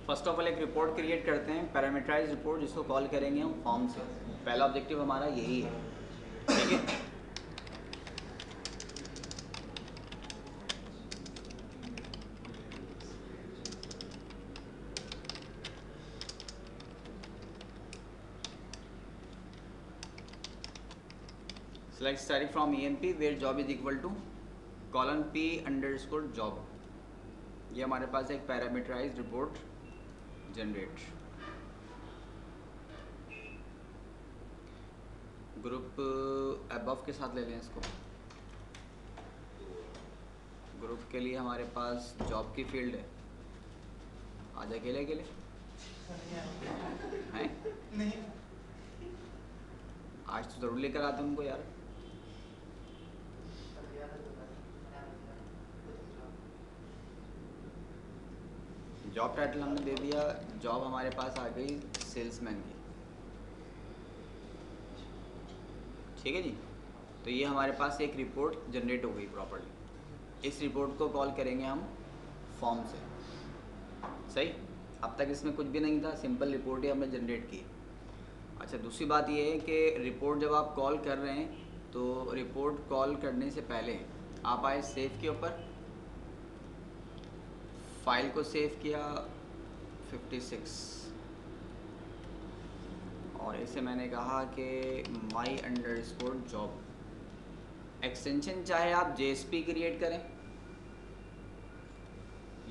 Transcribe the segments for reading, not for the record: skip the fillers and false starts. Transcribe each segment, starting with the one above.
First of all एक report create करते हैं, पैरामीटराइज रिपोर्ट, जिसको कॉल करेंगे हम फॉर्म से। पहला ऑब्जेक्टिव हमारा यही है, ठीक है। Select static from EMP where job is equal to colon P underscore job। ये हमारे पास एक parameterise report generate. Group above के साथ ले लें इसको। ग्रुप के लिए हमारे पास जॉब की फील्ड है। आज अकेले अकेले हैं? नहीं, आज तो ज़रूर लेकर आते उनको यार। जॉब टाइटल हमने दे दिया, जॉब हमारे पास आ गई सेल्समैन की, ठीक है जी। तो ये हमारे पास एक रिपोर्ट जनरेट हो गई प्रॉपर्ली। इस रिपोर्ट को कॉल करेंगे हम फॉर्म से, सही। अब तक इसमें कुछ भी नहीं था, सिंपल रिपोर्ट ही हमने जनरेट की। अच्छा, दूसरी बात ये है कि रिपोर्ट जब आप कॉल कर रहे हैं तो रिपोर्ट कॉल करने से पहले आप आए सेव के ऊपर, फाइल को सेव किया 56 और इसे मैंने कहा कि my अंडरस्कोर जॉब। एक्सटेंशन चाहे आप JSP क्रिएट करें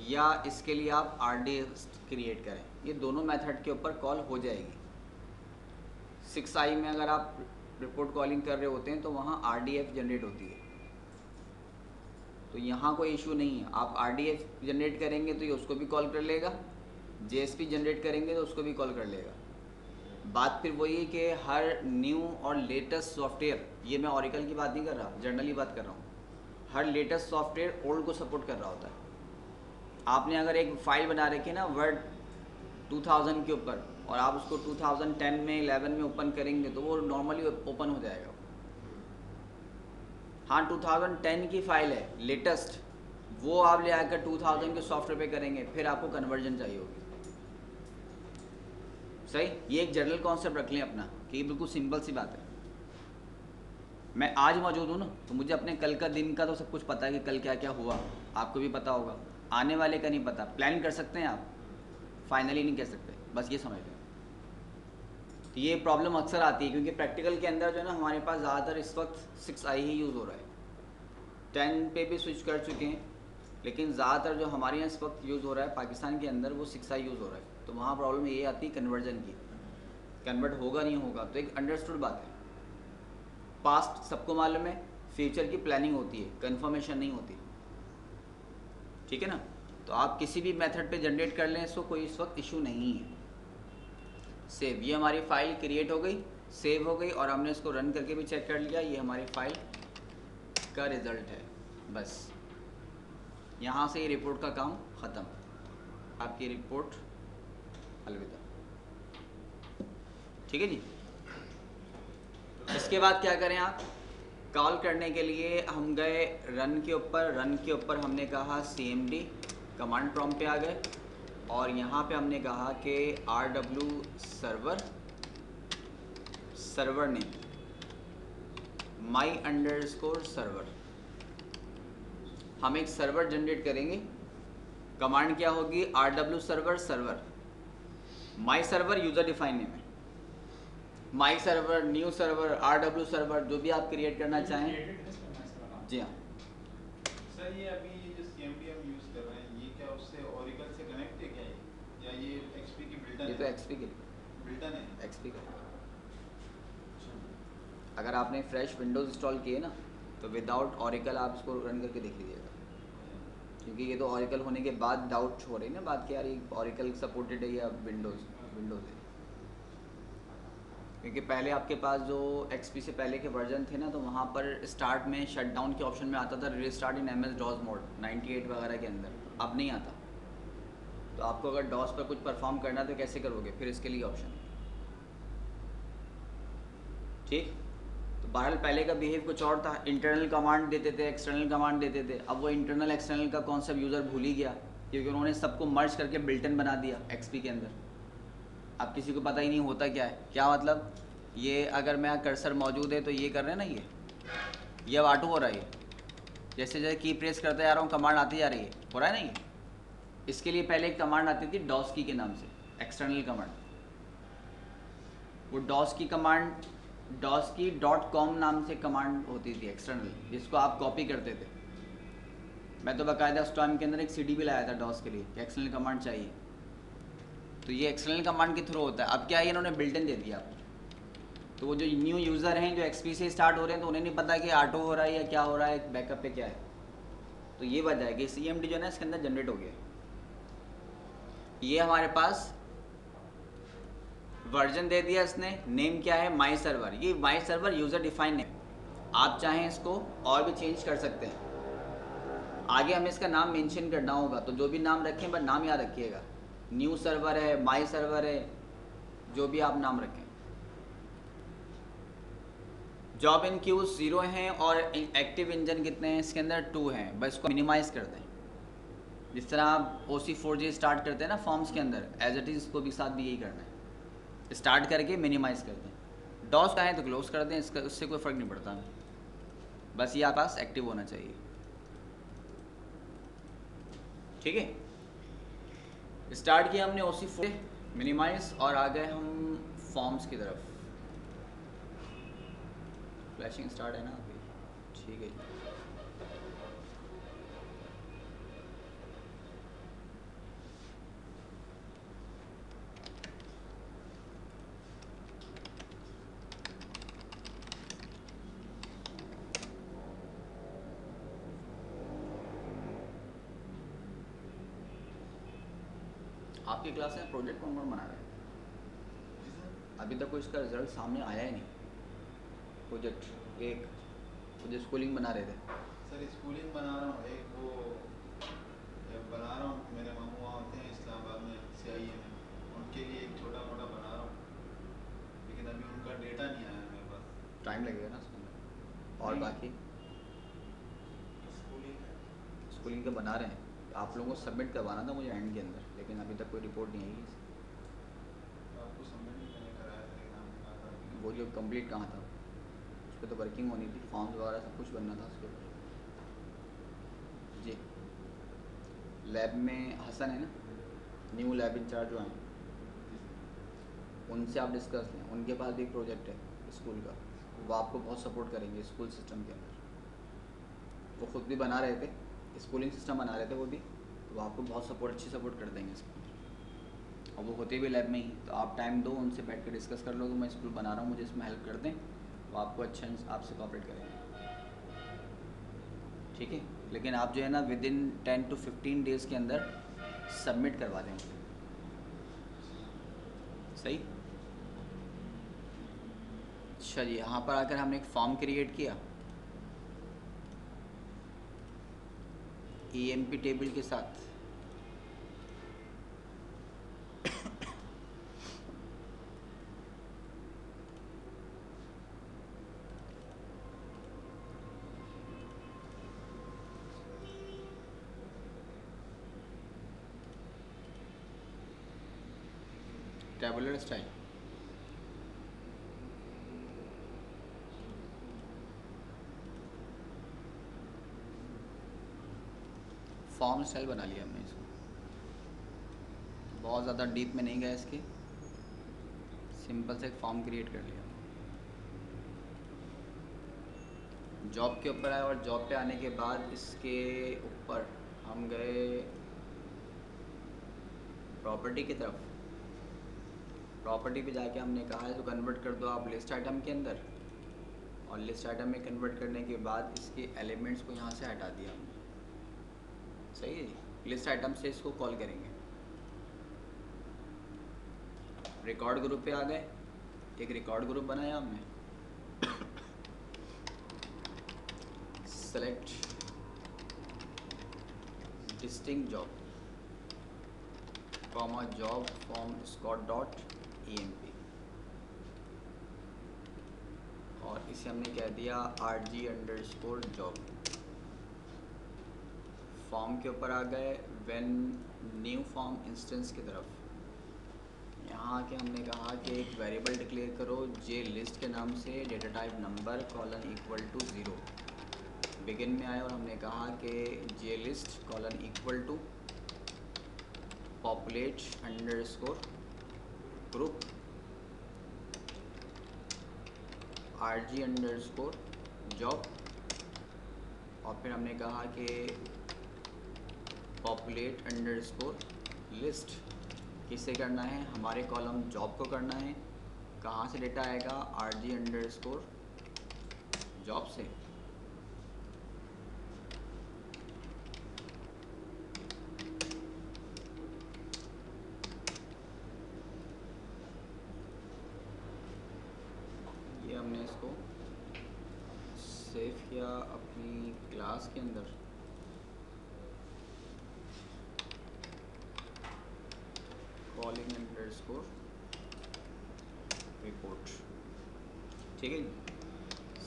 या इसके लिए आप RDF क्रिएट करें, ये दोनों मेथड के ऊपर कॉल हो जाएगी। 6i में अगर आप रिपोर्ट कॉलिंग कर रहे होते हैं तो वहाँ RDF जनरेट होती है, तो यहाँ कोई इशू नहीं है। आप RDF जनरेट करेंगे तो ये उसको भी कॉल कर लेगा, JSP जनरेट करेंगे तो उसको भी कॉल कर लेगा। बात फिर वही है कि हर न्यू और लेटेस्ट सॉफ्टवेयर, ये मैं ऑरिकल की बात नहीं कर रहा, जनरली बात कर रहा हूँ, हर लेटेस्ट सॉफ्टवेयर ओल्ड को सपोर्ट कर रहा होता है। आपने अगर एक फ़ाइल बना रखी है ना वर्ड 2000 के ऊपर, और आप उसको 2010 में 11 में ओपन करेंगे तो वो नॉर्मली ओपन हो जाएगा। हाँ, 2010 की फ़ाइल है लेटेस्ट, वो आप ले आकर 2000 के सॉफ्टवेयर पे करेंगे, फिर आपको कन्वर्जन चाहिए होगी, सही। ये एक जनरल कॉन्सेप्ट रख लें अपना कि ये बिल्कुल सिंपल सी बात है। मैं आज मौजूद हूँ ना, तो मुझे अपने कल का दिन का तो सब कुछ पता है कि कल क्या क्या हुआ, आपको भी पता होगा। आने वाले का नहीं पता, प्लान कर सकते हैं आप, फाइनली नहीं कह सकते, बस ये समझ लें। तो ये प्रॉब्लम अक्सर आती है क्योंकि प्रैक्टिकल के अंदर जो है ना हमारे पास ज़्यादातर इस वक्त 6i ही यूज़ हो रहा है। 10 पे भी स्विच कर चुके हैं, लेकिन ज़्यादातर जो हमारे यहाँ इस वक्त यूज़ हो रहा है पाकिस्तान के अंदर वो 6i यूज़ हो रहा है। तो वहाँ प्रॉब्लम ये आती है कन्वर्जन की, कन्वर्ट होगा नहीं होगा। तो एक अंडरस्टूड बात है, पास्ट सबको मालूम है, फ्यूचर की प्लानिंग होती है, कन्फर्मेशन नहीं होती, ठीक है ना। तो आप किसी भी मेथड पे जनरेट कर लें इसको, कोई इस वक्त इशू नहीं है। सेव, ये हमारी फ़ाइल क्रिएट हो गई, सेव हो गई, और हमने इसको रन करके भी चेक कर लिया, ये हमारी फ़ाइल का रिज़ल्ट है। बस यहाँ से ये रिपोर्ट का काम ख़त्म, आपकी रिपोर्ट अलविदा, ठीक है जी। इसके बाद क्या करें, आप कॉल करने के लिए हम गए रन के ऊपर। रन के ऊपर हमने कहा CMD, कमांड प्रॉम्प्ट पे आ गए, और यहाँ पे हमने कहा कि RW server, server name my underscore server. हम एक सर्वर जनरेट करेंगे, कमांड क्या होगी, RW server server, my server user define name है, my server, new server, RW server, जो भी आप क्रिएट करना चाहें। जी हाँ सर ये अभी ये जो CMD हम यूज़ कर रहे हैं, ये क्या उससे ओरेकल से कनेक्ट है क्या ये, या ये XP की बिल्टन है? ये तो XP के बिल्टन है, XP का। अगर आपने फ्रेश विंडोज़ इंस्टॉल किए ना तो विदाउट ऑरिकल आप इसको रन करके देख लीजिएगा, क्योंकि ये तो ऑरिकल होने के बाद डाउट हो रही है ना बात कि यार ये ऑरिकल सपोर्टेड है या विंडोज़ है। क्योंकि पहले आपके पास जो XP से पहले के वर्जन थे ना, तो वहाँ पर स्टार्ट में शटडाउन के ऑप्शन में आता था रीस्टार्ट इन MS-DOS मोड 98 वगैरह के अंदर, अब नहीं आता। तो आपको अगर DOS पर कुछ परफॉर्म करना है तो कैसे करोगे, फिर इसके लिए ऑप्शन, ठीक। तो बहरहाल पहले का बिहेव कुछ और था, इंटरनल कमांड देते थे, एक्सटर्नल कमांड देते थे। अब वो इंटरनल एक्सटर्नल का कॉन्सेप्ट यूज़र भूल ही गया, क्योंकि उन्होंने सबको मर्ज करके बिल्टन बना दिया एक्सपी के अंदर। अब किसी को पता ही नहीं होता क्या है, क्या मतलब ये अगर मैं कर्सर मौजूद है तो ये कर रहे हैं ना, ये अब ऑटो हो रहा है। ये जैसे जैसे की प्रेस करते जा रहा हूँ कमांड आती जा रही है, हो रहा है ना ये। इसके लिए पहले एक कमांड आती थी डॉस की के नाम से, एक्सटर्नल कमांड। वो डॉस की कमांड, डॉस की .com नाम से कमांड होती थी एक्सटर्नल, जिसको आप कॉपी करते थे। मैं तो बाकायदा उस टाइम के अंदर एक सीडी भी लाया था डॉस के लिए कि एक्सटर्नल कमांड चाहिए। तो ये एक्सटर्नल कमांड के थ्रू होता है। अब क्या है, इन्होंने बिल्टन दे दिया आपको। तो वो जो न्यू यूज़र हैं जो एक्सपी से स्टार्ट हो रहे हैं, तो उन्हें नहीं पता कि ऑटो हो रहा है या क्या हो रहा है, बैकअप पे क्या है। तो ये वजह है कि CMD जो है ना इसके अंदर जनरेट हो गया। ये हमारे पास वर्जन दे दिया इसने, नेम क्या है माई सर्वर। ये माई सर्वर यूज़र डिफाइन है, आप चाहें इसको और भी चेंज कर सकते हैं। आगे हमें इसका नाम मेंशन करना होगा, तो जो भी नाम रखें बस नाम याद रखिएगा। न्यू सर्वर है, माई सर्वर है, जो भी आप नाम रखें। जॉब इन क्यूज 0 हैं और एक्टिव इंजन कितने हैं इसके अंदर 2 हैं। बस इसको मिनिमाइज़ कर दें। जिस तरह आप OC4J स्टार्ट करते हैं ना फॉर्म्स के अंदर, एज इट इज़ इसको भी साथ भी यही करना है, स्टार्ट करके मिनिमाइज़ कर दें। डॉस का है तो क्लोज कर दें, इसका उससे कोई फ़र्क नहीं पड़ता। बस ये आपके पास एक्टिव होना चाहिए, ठीक है। स्टार्ट किया हमने OC4 मिनिमाइज और आ गए हम फॉर्म्स की तरफ। फ्लैशिंग स्टार्ट है ना अभी, ठीक है। आपकी क्लास में प्रोजेक्ट कौन कौन बना रहा है? अभी तक कोई इसका रिजल्ट सामने आया ही नहीं। प्रोजेक्ट एक मुझे स्कूलिंग बना रहे थे सर, स्कूलिंग बना रहा हूँ, एक वो बना रहा हूँ। मेरे मामू वहाँ होते हैं इस्लामाबाद में CIA में, उनके लिए एक छोटा मोटा बना रहा हूँ, लेकिन अभी उनका डेटा नहीं आया मेरे पास। टाइम लगेगा ना उसके अंदर। और नहीं। बाकी स्कूलिंग का बना रहे हैं, आप लोगों को सबमिट करवाना था मुझे एंड के अंदर, लेकिन अभी तक कोई रिपोर्ट नहीं आई। आपको सबमिट नहीं मैंने कराया था, लेकिन आपने कहा था अभी। वो जो कंप्लीट कहाँ था, उस पर तो वर्किंग होनी थी, फॉर्म्स वगैरह सब कुछ बनना था उसके ऊपर। जी लैब में हसन है ना, न्यू लैब इंचार्ज जो हैं, उनसे आप डिस्कस लें। उनके पास भी एक प्रोजेक्ट है स्कूल का, वो आपको बहुत सपोर्ट करेंगे स्कूल सिस्टम के अंदर। वो खुद भी बना रहे थे, स्कूलिंग सिस्टम बना रहे थे वो भी, तो वो आपको बहुत सपोर्ट, अच्छी सपोर्ट कर देंगे इसके अंदर। और वो होते भी लैब में ही, तो आप टाइम दो, उनसे बैठ कर डिस्कस कर लो कि मैं स्कूल बना रहा हूँ, मुझे इसमें हेल्प कर दें, वो आपको अच्छा आपसे कोऑपरेट करेंगे, ठीक है। लेकिन आप जो है ना विद इन 10 to 15 डेज़ के अंदर सबमिट करवा दें, सही। अच्छा जी, यहाँ पर आकर हमने एक फॉर्म क्रिएट किया EMP टेबल के साथ। टेबुलर स्टाइल, फॉर्म स्टाइल बना लिया हमने इसको, बहुत ज़्यादा डीप में नहीं गए इसके, सिंपल से एक फॉर्म क्रिएट कर लिया। जॉब के ऊपर आए और जॉब पे आने के बाद इसके ऊपर हम गए प्रॉपर्टी की तरफ। प्रॉपर्टी पे जाके हमने कहा है तो कन्वर्ट कर दो आप लिस्ट आइटम के अंदर, और लिस्ट आइटम में कन्वर्ट करने के बाद इसके एलिमेंट्स को यहाँ से हटा दिया हमने, सही है। लिस्ट आइटम से इसको कॉल करेंगे। रिकॉर्ड ग्रुप पे आ गए, एक रिकॉर्ड ग्रुप बनाया हमने। Select distinct job comma job from Scott dot EMP, और इसे हमने कह दिया RG_job फॉर्म के ऊपर आ गए, व्हेन न्यू फॉर्म इंस्टेंस की तरफ। यहाँ के हमने कहा कि एक वेरिएबल डिक्लेयर करो जे लिस्ट के नाम से, data type number colon equal to 0 begin में आए, और हमने कहा कि J list colon equal to populate underscore group RG underscore job, और फिर हमने कहा कि पॉपुलेट अंडरस्कोर लिस्ट किससे करना है, हमारे कॉलम जॉब को करना है। कहाँ से डेटा आएगा, RG अंडरस्कोर जॉब से। ये हमने इसको सेव किया अपनी क्लास के अंदर। कॉलिंग अंडरस्कोर रिपोर्ट, ठीक है जी।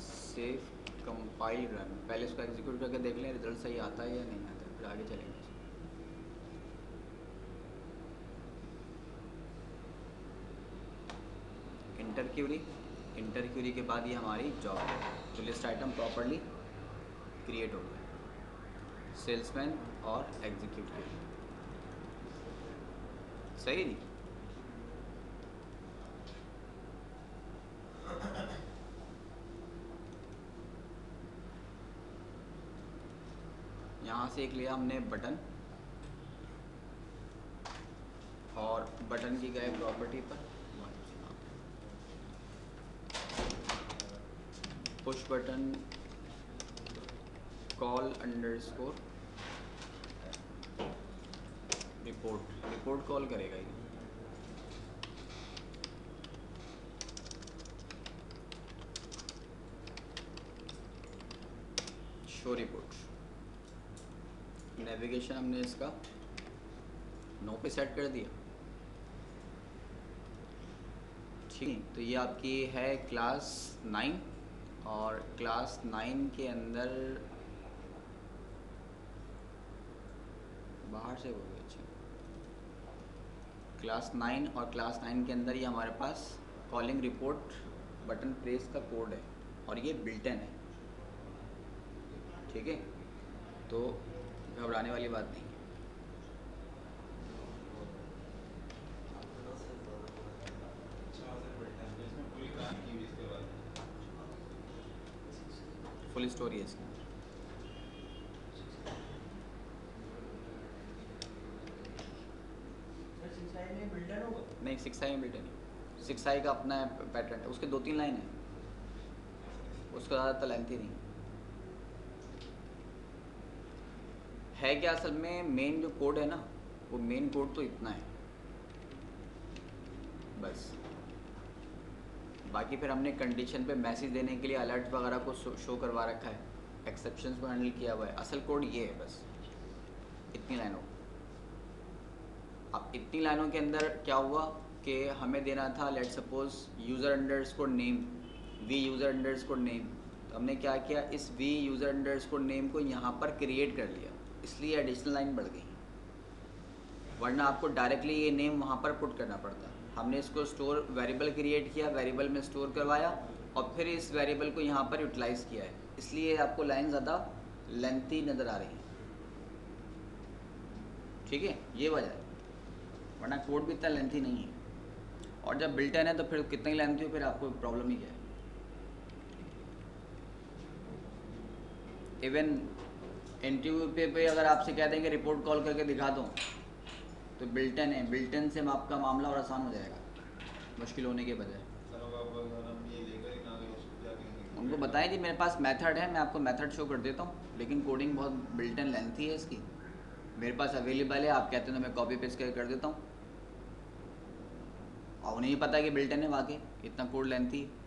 सेव कंपाइल रन, पहले इसको एग्जीक्यूट करके देख लें रिजल्ट सही आता है या नहीं आता है, फिर आगे चलेंगे। इंटर क्यूरी के बाद ये हमारी जॉब है, तो लिस्ट आइटम प्रॉपरली क्रिएट हो गया सेल्समैन और एग्जीक्यूट के लिए, सही नहीं। यहाँ से एक लिया हमने बटन, और बटन की गए प्रॉपर्टी पर push button call underscore report call करेगा ये। शो रिपोर्ट, नेविगेशन हमने इसका 9 पे सेट कर दिया, ठीक है। तो ये आपकी है क्लास 9, और क्लास 9 के अंदर बाहर से बोलिए, अच्छा क्लास 9 और क्लास 9 के अंदर ये हमारे पास कॉलिंग रिपोर्ट बटन प्रेस का कोड है, और ये बिल्टन है, ठीक है। तो घबराने वाली बात नहीं है। फुल स्टोरी है इसकी। नहीं 6i में बिल्टन नहीं, 6i का अपना पैटर्न है, उसके 2-3 लाइन है, उसका ज़्यादा लेंथी नहीं है। क्या असल में मेन जो कोड है ना, वो मेन कोड तो इतना है बस। बाकी फिर हमने कंडीशन पे मैसेज देने के लिए अलर्ट वगैरह को शो करवा रखा है, एक्सेप्शंस को हैंडल किया हुआ है। असल कोड ये है बस, इतनी लाइनों। अब इतनी लाइनों के अंदर क्या हुआ कि हमें देना था let suppose user underscore name, we user underscore name. तो हमने क्या किया, इस वी यूज़र अंडरस्कोर नेम को यहाँ पर क्रिएट कर लिया, इसलिए एडिशनल लाइन बढ़ गई, वरना आपको डायरेक्टली ये नेम वहाँ पर पुट करना पड़ता। हमने इसको स्टोर वेरिएबल क्रिएट किया, वेरिएबल में स्टोर करवाया, और फिर इस वेरिएबल को यहाँ पर यूटिलाइज़ किया है, इसलिए आपको लाइन ज़्यादा लेंथी नज़र आ रही है, ठीक है। ये वजह है, वरना कोड भी इतना लेंथी नहीं है। और जब बिल्टन है तो फिर कितनी लेंथी हो, फिर आपको प्रॉब्लम ही क्या है। इवन इंटरव्यू पे अगर आपसे कह देंगे रिपोर्ट कॉल करके दिखा दो, तो बिल्टन है, बिल्टन से आपका मामला और आसान हो जाएगा मुश्किल होने के बजाय। उनको बताएं जी मेरे पास मेथड है, मैं आपको मेथड शो कर देता हूँ, लेकिन कोडिंग बहुत बिल्टन लेंथी है इसकी, मेरे पास अवेलेबल है, आप कहते हैं तो मैं कॉपी पेस्ट कर देता हूँ। और उन्हें ही पता है कि बिल्टन है, वाकई इतना कोड लेंथी है।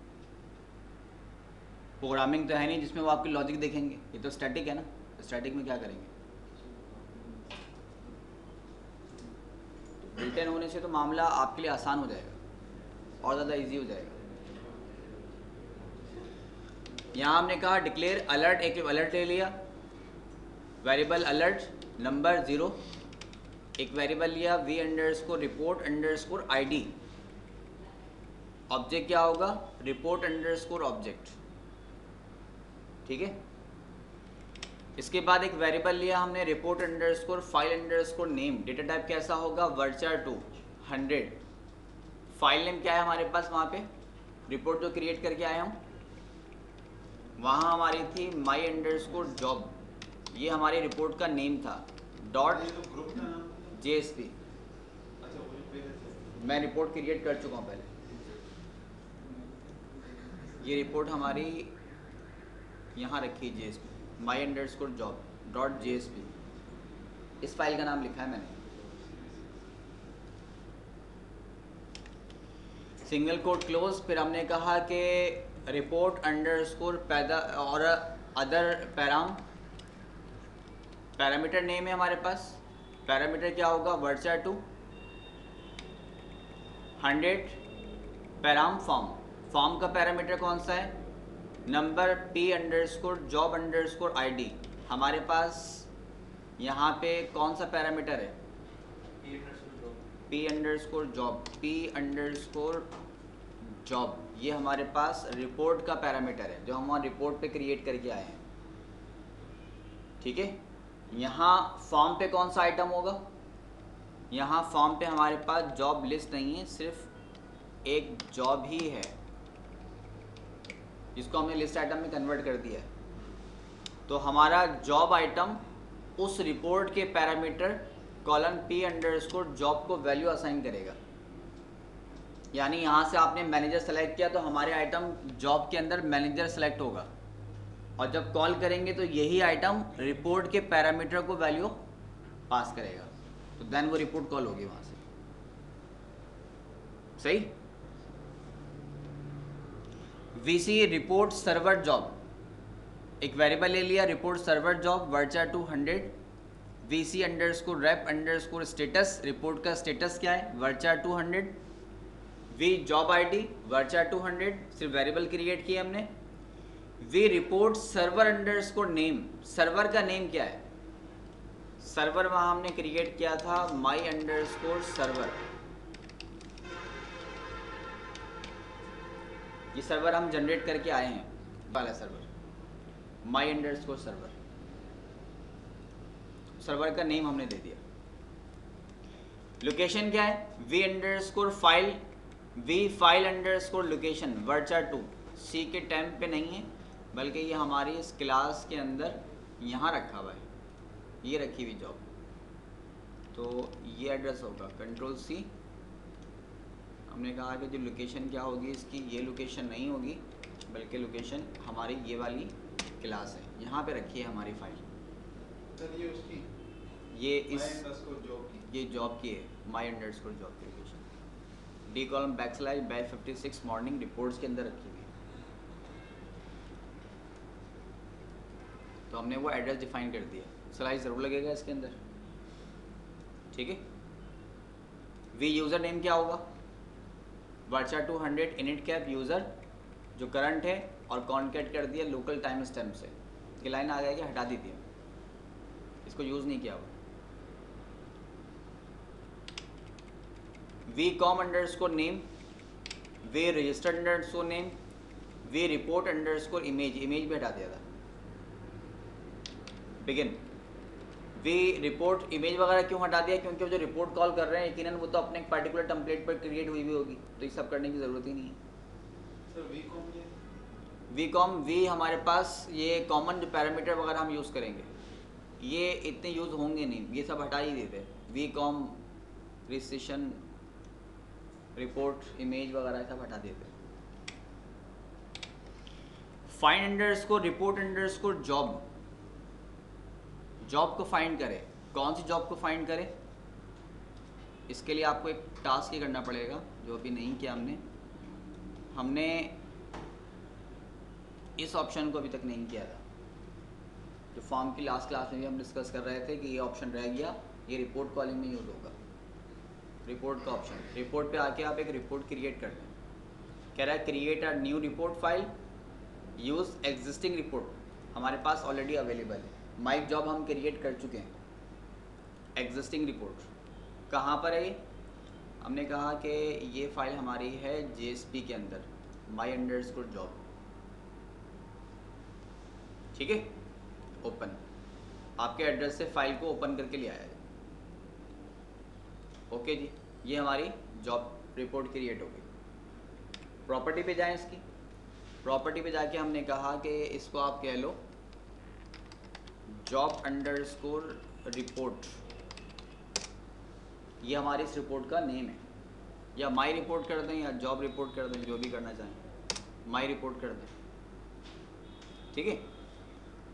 प्रोग्रामिंग तो है नहीं जिसमें वो आपकी लॉजिक देखेंगे, ये तो स्टैटिक है ना, स्टैटिक में क्या करेंगे। बिल्टन होने से तो मामला आपके लिए आसान हो जाएगा और ज़्यादा इजी हो जाएगा। यहाँ हमने कहा डिक्लेयर अलर्ट, एक अलर्ट ले लिया, वेरिएबल अलर्ट नंबर 0, एक वेरिएबल लिया v underscore report underscore ID, object क्या होगा रिपोर्ट अंडरस्कोर ऑब्जेक्ट, ठीक है। इसके बाद एक वेरिएबल लिया हमने report underscore file underscore name, data type कैसा होगा varchar2 100, फाइल नेम क्या है हमारे पास, वहाँ पे रिपोर्ट जो क्रिएट करके आए हम वहाँ हमारी थी my अंडरस्कोर जॉब, ये हमारी रिपोर्ट का नेम था डॉट ये तो ग्रुप का नाम है। JSP। अच्छा वही पहले से। मैं रिपोर्ट क्रिएट कर चुका हूँ पहले, ये रिपोर्ट हमारी यहाँ रखी है JSP my underscore job dot JSP, इस फाइल का नाम लिखा है मैंने। सिंगल कोट क्लोज, फिर हमने कहा कि रिपोर्ट अंडरस्कोर पैदा और अदर पैरामीटर नेम है हमारे पास, पैरामीटर क्या होगा varchar2 100 पैराम फॉर्म का पैरामीटर कौन सा है number p underscore job underscore ID, हमारे पास यहाँ पे कौन सा पैरामीटर है p अंडरस्कोर जॉब, ये हमारे पास रिपोर्ट का पैरामीटर है जो हम वहाँ रिपोर्ट पे क्रिएट करके आए हैं, ठीक है। यहाँ फॉर्म पे कौन सा आइटम होगा, यहाँ फॉर्म पे हमारे पास जॉब लिस्ट नहीं है, सिर्फ एक जॉब ही है जिसको हमने लिस्ट आइटम में कन्वर्ट कर दिया है। तो हमारा जॉब आइटम उस रिपोर्ट के parameter colon p underscore job को वैल्यू असाइन करेगा, यानी यहाँ से आपने मैनेजर सेलेक्ट किया तो हमारे आइटम जॉब के अंदर मैनेजर सेलेक्ट होगा, और जब कॉल करेंगे तो यही आइटम रिपोर्ट के पैरामीटर को वैल्यू पास करेगा, तो देन वो रिपोर्ट कॉल होगी वहाँ से, सही। VC रिपोर्ट सर्वर जॉब, एक वेरिएबल ले लिया report server job varchar2 100, VC underscore rep underscore status, report का स्टेटस क्या है varchar2 100, V job ID varchar2 100, सिर्फ वेरिएबल क्रिएट किया हमने। V report server underscore name, server का नेम क्या है, सर्वर वहाँ हमने क्रिएट किया था my अंडरस्कोर सर्वर, ये सर्वर हम जनरेट करके आए हैं वाला server my underscore server, server का नेम हमने दे दिया। लोकेशन क्या है v underscore file, v file underscore location varchar2, C के टैम्प पे नहीं है बल्कि ये हमारी इस क्लास के अंदर यहाँ रखा हुआ है, ये रखी हुई जॉब, तो ये एड्रेस होगा Ctrl+C। हमने कहा कि जो लोकेशन क्या होगी इसकी, ये लोकेशन नहीं होगी बल्कि लोकेशन हमारी ये वाली क्लास है, यहाँ पे रखी है हमारी फाइल, सर ये उसकी ये इस जॉब की, ये जॉब की है my अंडरस्कोर जॉब की location, D column /56 morning reports के अंदर रखी हुई है। तो हमने वो एड्रेस डिफाइन कर दिया, स्लाइस ज़रूर लगेगा इसके अंदर, ठीक है। वी यूज़र नेम क्या होगा varchar2 100 इनिट कैप यूज़र जो करंट है, और कॉन्केट कर दिया लोकल टाइम स्टैम्प से, ये लाइन आ जाएगी, हटा दी थी, इसको यूज़ नहीं किया हुआ। V com underscore name, V registered underscore name, V report underscore image, image भी हटा दिया था, बिगिन। वी रिपोर्ट इमेज वगैरह क्यों हटा दिया, क्योंकि वो जो रिपोर्ट कॉल कर रहे हैं यकीनन वो तो अपने एक पर्टिकुलर टेम्पलेट पर क्रिएट हुई भी होगी, तो ये सब करने की ज़रूरत ही नहीं है। सर वी कॉम, वी हमारे पास ये कॉमन जो पैरामीटर वगैरह हम यूज़ करेंगे ये इतने यूज़ होंगे नहीं, ये सब हटा ही देते। V com recession report image वगैरह सब हटा देते। Find underscore report underscore job, job को फाइंड करें, कौन सी जॉब को फाइंड करें, इसके लिए आपको एक टास्क ही करना पड़ेगा जो अभी नहीं किया हमने इस ऑप्शन को अभी तक नहीं किया था, जो फॉर्म की लास्ट क्लास में भी हम डिस्कस कर रहे थे कि ये ऑप्शन रह गया, ये रिपोर्ट कॉलिंग में यूज़ होगा, रिपोर्ट का ऑप्शन। रिपोर्ट पे आके आप एक रिपोर्ट क्रिएट कर लें, कह रहा है create a new report file, use existing report, हमारे पास ऑलरेडी अवेलेबल है, माई जॉब हम क्रिएट कर चुके हैं। एग्जिस्टिंग रिपोर्ट कहाँ पर है? हमने कहा कि ये फाइल हमारी है JSP के अंदर, my_job, ठीक है। ओपन, आपके एड्रेस से फाइल को ओपन करके ले आया है। ओके जी, ये हमारी जॉब रिपोर्ट क्रिएट हो गई। प्रॉपर्टी पे जाएं, इसकी प्रॉपर्टी पे जाके हमने कहा कि इसको आप कह लो job_report, ये हमारी इस रिपोर्ट का नेम है। या माई रिपोर्ट कर दें या जॉब रिपोर्ट कर दें, जो भी करना चाहें, माई रिपोर्ट कर दें, ठीक है।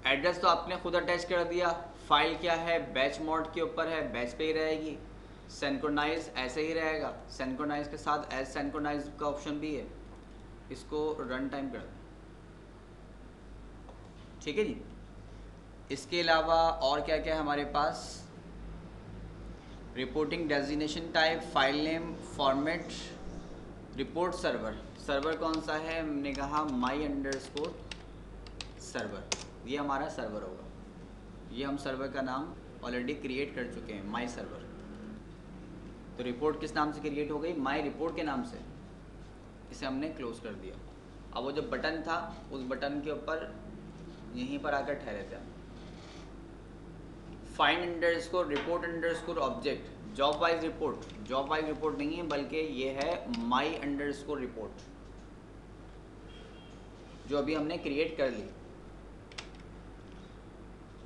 एड्रेस तो आपने खुद अटैच कर दिया। फाइल क्या है? बैच मोड के ऊपर है, बैच पे ही रहेगी। सिंक्रोनाइज ऐसे ही रहेगा, सिंक्रोनाइज के साथ एज सिंक्रोनाइज का ऑप्शन भी है। इसको रन टाइम कर दें, ठीक है जी। इसके अलावा और क्या क्या है हमारे पास? Reporting designation type, file name, format, report server. Server कौन सा है? हमने कहा my_server, ये हमारा सर्वर होगा। ये हम सर्वर का नाम ऑलरेडी क्रिएट कर चुके हैं, माई सर्वर। तो रिपोर्ट किस नाम से क्रिएट हो गई? माई रिपोर्ट के नाम से। इसे हमने क्लोज कर दिया। अब वो जो बटन था, उस बटन के ऊपर यहीं पर आकर ठहरे थे हम। find_report_object, job wise report. Job wise report नहीं है, बल्कि ये है my_report, जो अभी हमने क्रिएट कर ली।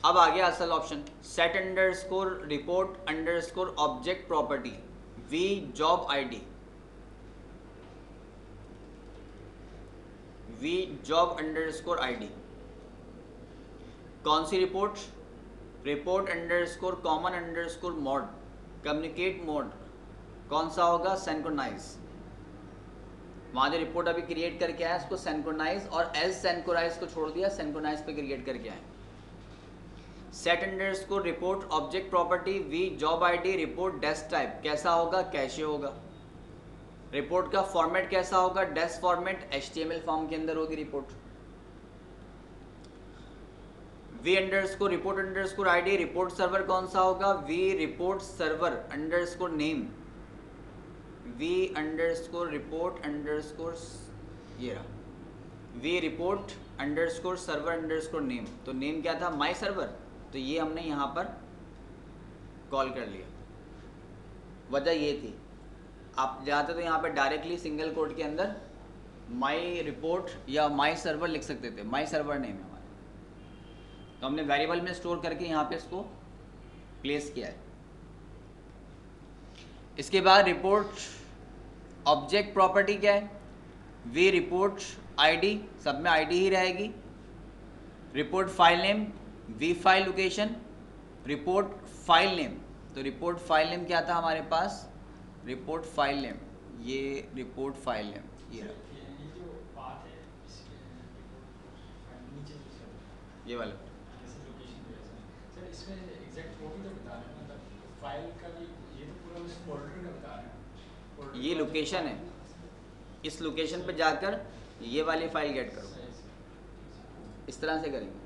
अब आ गया असल option, set_report_object property v job id, v job_id। कौन सी रिपोर्ट? report_common_mode, communicate mode. कौन सा होगा? सिंक्रोनाइज। वहाँ जो रिपोर्ट अभी क्रिएट करके आया उसको सिंक्रोनाइज और एज सिंक्रोनाइज को छोड़ दिया, सिंक्रोनाइज पे क्रिएट करके आए। set_report_object property v job id report desk type, कैसा होगा? कैशे होगा। रिपोर्ट का फॉर्मेट कैसा होगा? डेस्क फॉर्मेट, HTML फॉर्म के अंदर होगी रिपोर्ट। v_report_id, रिपोर्ट सर्वर कौन सा होगा? v report server_name, v_report_ ये रहा, v report_server_name। तो नेम क्या था? माई सर्वर। तो ये हमने यहाँ पर कॉल कर लिया। वजह ये थी, आप जाते तो यहाँ पे डायरेक्टली सिंगल कोड के अंदर माई रिपोर्ट या माई सर्वर लिख सकते थे, माई सर्वर नेम है हमारा। तो हमने वेरिएबल में स्टोर करके यहाँ पे इसको प्लेस किया है। इसके बाद रिपोर्ट ऑब्जेक्ट प्रॉपर्टी क्या है? वी रिपोर्ट आईडी, सब में आईडी ही रहेगी। Report file name, V file location, report file name. तो रिपोर्ट फाइल नेम क्या था हमारे पास? रिपोर्ट फाइल नेम, ये रिपोर्ट फाइल नेम, ये रहा, ये वाला। इसमें एग्जैक्ट वो भी तो बता रहे हैं, मतलब फाइल का भी, ये तो पूरा उस फोल्डर का बता रहे हैं। ये लोकेशन है, इस लोकेशन पे जाकर ये वाली फाइल गेट करो, इस तरह से करेंगे।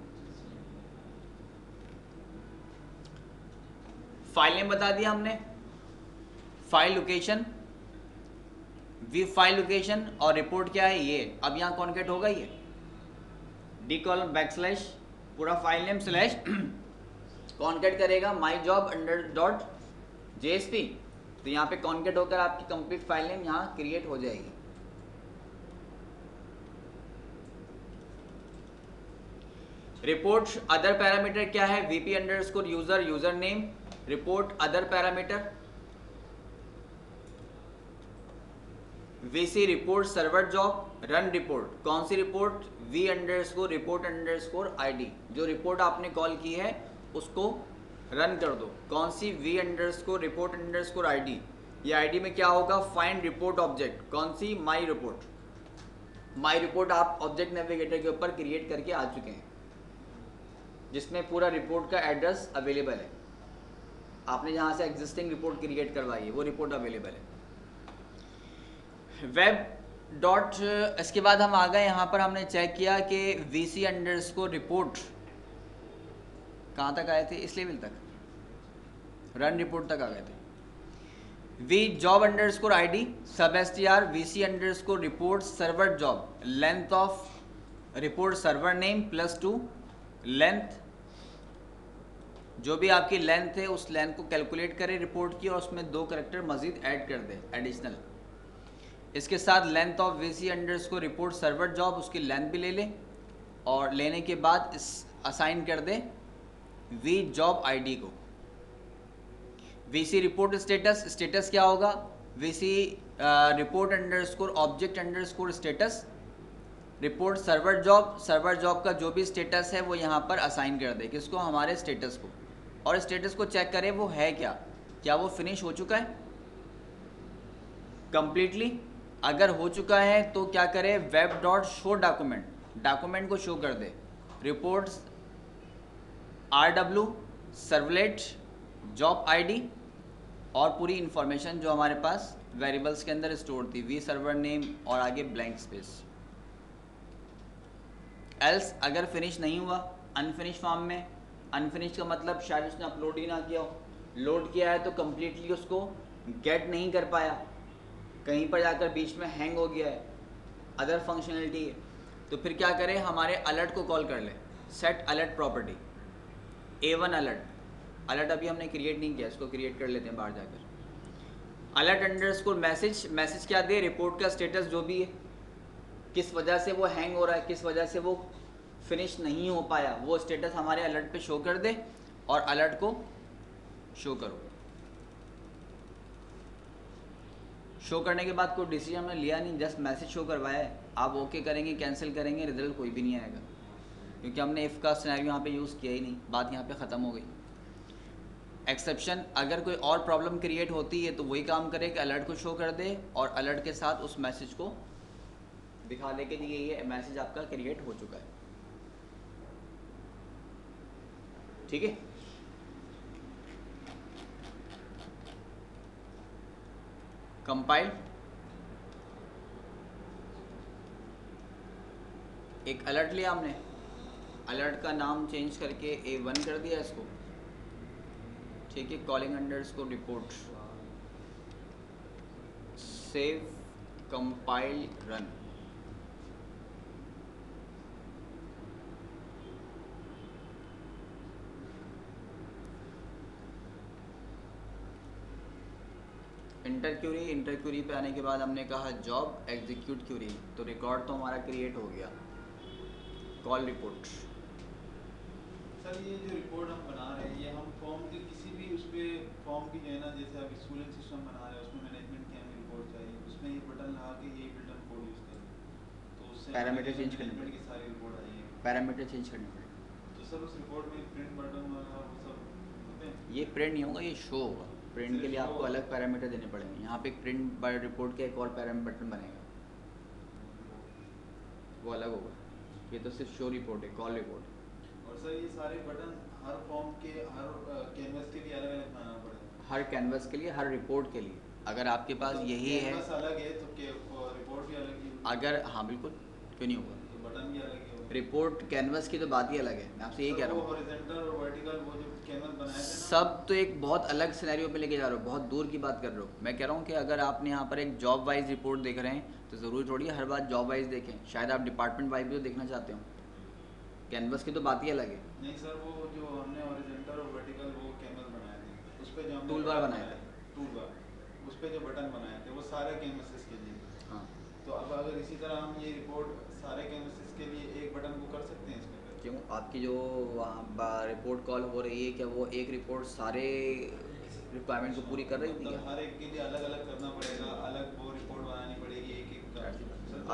फाइल नेम बता दिया हमने, file location, V file location, और रिपोर्ट क्या है? ये। अब यहाँ कॉन्केट होगा, ये डी कॉलम बैकस्लैश पूरा फाइल नेम स्लैश कॉन्केट करेगा my_job_jsp। तो यहाँ पे कॉन्केट होकर आपकी कंप्लीट फाइल नेम यहाँ क्रिएट हो जाएगी। रिपोर्ट अदर पैरामीटर क्या है? vp_user user name, report other parameter, vc report server job, run report. कौन सी रिपोर्ट? v_report_id, जो रिपोर्ट आपने कॉल की है उसको रन कर दो। कौन सी? v_report_id। ये आईडी में क्या होगा? Find report object. कौन सी? My report. माई रिपोर्ट आप ऑब्जेक्ट नेविगेटर के ऊपर क्रिएट करके आ चुके हैं, जिसमें पूरा रिपोर्ट का एड्रेस अवेलेबल है। आपने जहाँ से एग्जिस्टिंग रिपोर्ट क्रिएट करवाई है वो रिपोर्ट अवेलेबल है। वेब डॉट, इसके बाद हम आ गए यहाँ पर, हमने चेक किया कि vc_report कहाँ तक आए थे? इस लेवल तक, रन रिपोर्ट तक आ गए थे। वी जॉब अंडरस्कोर ID सब STR VC underscore report server job length of report server name +2 length, जो भी आपकी लेंथ है उस लेंथ को कैलकुलेट करें रिपोर्ट की और उसमें 2 कैरेक्टर मजीद ऐड कर दे एडिशनल। इसके साथ length of VC underscore report server job, उसकी लेंथ भी ले ले और लेने के बाद इस असाइन कर दे वी जॉब ID को। VC रिपोर्ट स्टेटस क्या होगा? VC report underscore object underscore status report server job का जो भी स्टेटस है वो यहाँ पर असाइन कर दे, किसको? हमारे स्टेटस को। और स्टेटस को चेक करें वो है क्या वो फिनिश हो चुका है कंप्लीटली। अगर हो चुका है तो क्या करे? वेब डॉट शो डॉक्यूमेंट को शो कर दे reports RW servlet job ID और पूरी इंफॉर्मेशन जो हमारे पास वेरिएबल्स के अंदर स्टोर थी, वी सर्वर नेम और आगे ब्लैंक स्पेस। एल्स अगर फिनिश नहीं हुआ अनफिनिश फॉर्म में, अनफिनिश का मतलब शायद उसने अपलोड ही ना किया हो, लोड किया है तो कम्प्लीटली उसको गेट नहीं कर पाया, कहीं पर जाकर बीच में हैंग हो गया है, अदर फंक्शनलिटी है, तो फिर क्या करें? हमारे अलर्ट को कॉल कर ले, set alert property A1 alert अभी हमने क्रिएट नहीं किया, इसको क्रिएट कर लेते हैं बाहर जाकर। अलर्ट अंडरस्कोर मैसेज क्या दे? रिपोर्ट का स्टेटस जो भी है, किस वजह से वो हैंग हो रहा है, किस वजह से वो फिनिश नहीं हो पाया, वो स्टेटस हमारे अलर्ट पे शो कर दे और अलर्ट को शो करो। शो करने के बाद कोई डिसीजन हमने लिया नहीं, जस्ट मैसेज शो करवाया है। आप ओके करेंगे, कैंसिल करेंगे, रिजल्ट कोई भी नहीं आएगा क्योंकि हमने इफ़ का सिनेरियो यहाँ पे यूज़ किया ही नहीं, बात यहाँ पे ख़त्म हो गई। एक्सेप्शन, अगर कोई और प्रॉब्लम क्रिएट होती है तो वही काम करे कि अलर्ट को शो कर दे और अलर्ट के साथ उस मैसेज को दिखा दे कि ये मैसेज आपका क्रिएट हो चुका है। ठीक है, कंपाइल, एक अलर्ट लिया हमने, अलर्ट का नाम चेंज करके A1 कर दिया इसको, ठीक है, calling underscore report, save, compile, run. Enter query पे आने के बाद हमने कहा जॉब एग्जीक्यूट क्यूरी, तो रिकॉर्ड तो हमारा क्रिएट हो गया। कॉल रिपोर्ट, सर ये जो रिपोर्ट हम बना रहे हैं ये हम फॉर्म के किसी भी उस पर फॉर्म की जो है ना, जैसे आप स्कूलिंग सिस्टम बना रहे हैं उसमें मैनेजमेंट की हमें रिपोर्ट चाहिए, उसमें ये बटन लगा के ये बिल्टन कोड यूज़ करें तो उससे पैरामीटर चेंज करने मैनेजमेंट की सारी रिपोर्ट आई है। पैरामीटर चेंज करने पड़ेंगे। तो सर उस रिपोर्ट में प्रिंट बटन वगैरह वो सब होते हैं? ये प्रिंट नहीं होगा, ये शो होगा। प्रिंट के लिए आपको अलग पैरामीटर देने पड़ेंगे। यहाँ पे प्रिंट बाय रिपोर्ट का एक और पैरामीटर बटन बनेगा, वो अलग होगा। ये तो सिर्फ शो रिपोर्ट है, कॉल रिपोर्ट। और सर ये सारे बटन हर फॉर्म के हर कैनवस के लिए अलग अलग बनाना पड़ेगा? हर कैनवस के लिए, हर रिपोर्ट के लिए। अगर आपके पास तो यही है, कैनवस अलग है तो रिपोर्ट भी अलग ही होगी? अगर हाँ बिल्कुल, क्यों नहीं होगा, तो बटन भी अलग ही होगा। रिपोर्ट कैनवस की तो बात ही अलग है। मैं आपसे यही कह रहा हूँ, हॉरिजॉन्टल और वर्टिकल वो जो कैनवस बनाए थे ना, सब तो एक बहुत अलग सिनेरियो पे लेके जा रहे हो, बहुत दूर की बात कर रहे हो। मैं कह रहा हूँ कि अगर आपने यहाँ पर एक जॉब वाइज रिपोर्ट देख रहे हैं तो ज़रूरी थोड़ी है हर बात जॉब वाइज देखें, शायद आप डिपार्टमेंट वाइज भी तो देखना चाहते हो। कैनवस की तो बात ही अलग है। नहीं सर, वो जो हमने हॉरिजॉन्टल और वर्टिकल वो कैनवस बनाए थे, उस पे जो हमने टूल बार बनाए थे, टूल बार, उस पे जो बटन बनाए थे वो सारे कैनवसेस के लिए। हाँ, तो अब अगर इसी तरह हम ये रिपोर्ट सारे कैनवसेस के लिए एक बटन को कर सकते हैं इसमें? क्यों? आपकी जो वहाँ रिपोर्ट कॉल हो रही है, क्या वो एक रिपोर्ट सारे रिक्वायरमेंट को पूरी कर रही थी? मतलब हर एक के लिए अलग अलग करना पड़ेगा, अलग वो रिपोर्ट बनानी पड़ेगी एक एक का?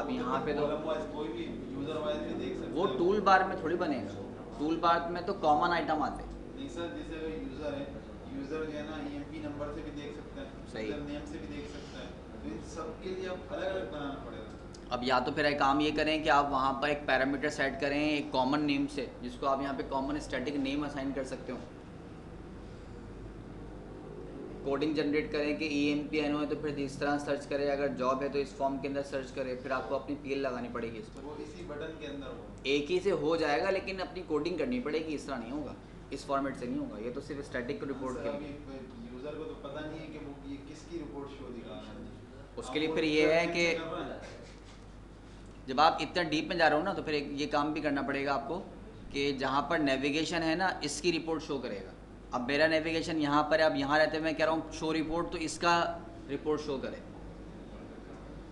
अब यहाँ पे तो कोई भी यूजर वाइज भी देख सकते वो हैं? टूल बार में थोड़ी बनेगा, टूल बार में तो कॉमन आइटम आते हैं। नहीं सर, जैसे अगर यूज़र है, यूज़र जो है ना EMP नंबर से भी देख सकता है, सही, यूज़र नेम से भी देख सकता है, तो इन सब के लिए अब अलग अलग बनाना पड़ेगा। अब या तो फिर एक काम ये करें कि आप वहाँ पर एक पैरामीटर सेट करें एक कॉमन नेम से, जिसको आप यहाँ पे कॉमन स्टैटिक नेम असाइन कर सकते हो। कोडिंग जनरेट करें कि EMPNO है तो फिर इस तरह सर्च करें, अगर जॉब है तो इस फॉर्म के अंदर सर्च करें, फिर आपको अपनी PL लगानी पड़ेगी इस पर। वो इसी बटन के अंदर हो? एक ही से हो जाएगा लेकिन अपनी कोडिंग करनी पड़ेगी, इस तरह नहीं होगा। इस फॉर्मेट से नहीं होगा, ये तो सिर्फ स्टैटिक रिपोर्ट के लिए। यूज़र को तो पता नहीं है कि वो ये किसकी रिपोर्ट शो दिखा रहा है। उसके लिए आपको फिर ये है कि कर रहा है। जब आप इतना डीप में जा रहे हो ना, तो फिर ये काम भी करना पड़ेगा आपको कि जहाँ पर नेविगेशन है ना, इसकी रिपोर्ट शो करेगा। अब मेरा नेविगेशन यहाँ पर है, अब यहाँ रहते हुए मैं कह रहा हूँ शो रिपोर्ट, तो इसका रिपोर्ट शो करे।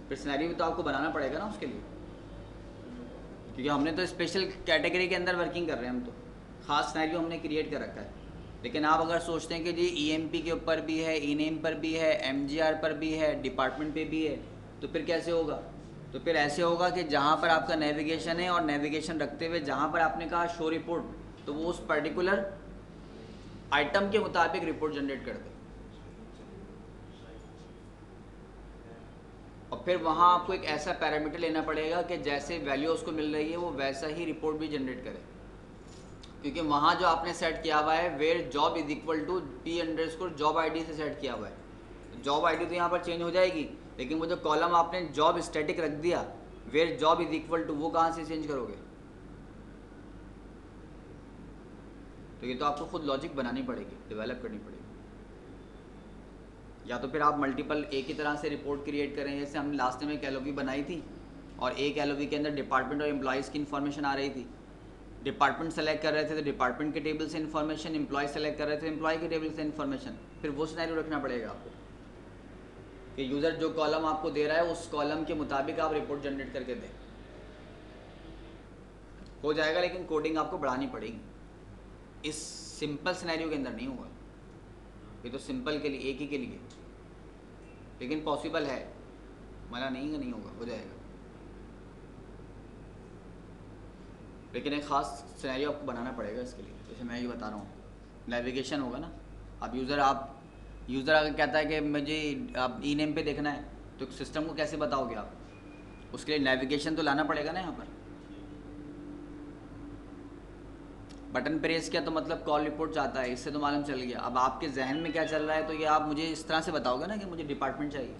फिर सिनेरियो भी तो आपको बनाना पड़ेगा ना उसके लिए, क्योंकि हमने तो स्पेशल कैटेगरी के अंदर वर्किंग कर रहे हैं, हम तो ख़ास सिनेरियो हमने क्रिएट कर रखा है। लेकिन आप अगर सोचते हैं कि जी ईएमपी के ऊपर भी है, ईनेम पर भी है, एमजीआर पर भी है, डिपार्टमेंट पे भी है, तो फिर कैसे होगा? तो फिर ऐसे होगा कि जहाँ पर आपका नेविगेशन है और नेविगेशन रखते हुए जहाँ पर आपने कहा शो रिपोर्ट, तो वो उस पर्टिकुलर आइटम के मुताबिक रिपोर्ट जनरेट कर दे। और फिर वहाँ आपको एक ऐसा पैरामीटर लेना पड़ेगा कि जैसे वैल्यू उसको मिल रही है वो वैसा ही रिपोर्ट भी जनरेट करे, क्योंकि वहाँ जो आपने सेट किया हुआ है where job is equal to p_job id से सेट किया हुआ है। जॉब आईडी तो यहाँ पर चेंज हो जाएगी, लेकिन वो जो कॉलम आपने जॉब स्टैटिक रख दिया where job is equal to, वो कहाँ से चेंज करोगे? तो ये तो आपको खुद लॉजिक बनानी पड़ेगी, डेवलप करनी पड़ेगी। या तो फिर आप मल्टीपल एक ही तरह से रिपोर्ट क्रिएट करें, जैसे हमने लास्ट में एक LOV बनाई थी और एक LOV के अंदर डिपार्टमेंट और एम्प्लॉयज़ की इन्फॉर्मेशन आ रही थी। डिपार्टमेंट सेलेक्ट कर रहे थे तो डिपार्टमेंट के टेबल से इन्फॉर्मेशन, एम्प्लॉय सेलेक्ट कर रहे थे एम्प्लॉय के टेबल से इन्फॉर्मेशन। फिर वो सिनेरियो रखना पड़ेगा आपको कि यूज़र जो कॉलम आपको दे रहा है उस कॉलम के मुताबिक आप रिपोर्ट जनरेट करके दें। हो जाएगा, लेकिन कोडिंग आपको बढ़ानी पड़ेगी। इस सिंपल सिनेरियो के अंदर नहीं होगा, ये तो सिंपल के लिए, एक ही के लिए, लेकिन पॉसिबल है, मना नहीं है नहीं होगा, हो जाएगा। लेकिन एक ख़ास सिनेरियो आपको बनाना पड़ेगा इसके लिए। जैसे मैं ये बता रहा हूँ, नेविगेशन होगा ना, अब यूज़र अगर कहता है कि मुझे आप ई-नेम पे देखना है, तो सिस्टम को कैसे बताओगे आप? उसके लिए नेविगेशन तो लाना पड़ेगा ना। यहाँ पर बटन प्रेस किया तो मतलब कॉल रिपोर्ट चाहता है, इससे तो मालूम चल गया। अब आपके जहन में क्या चल रहा है, तो ये आप मुझे इस तरह से बताओगे ना कि मुझे डिपार्टमेंट चाहिए,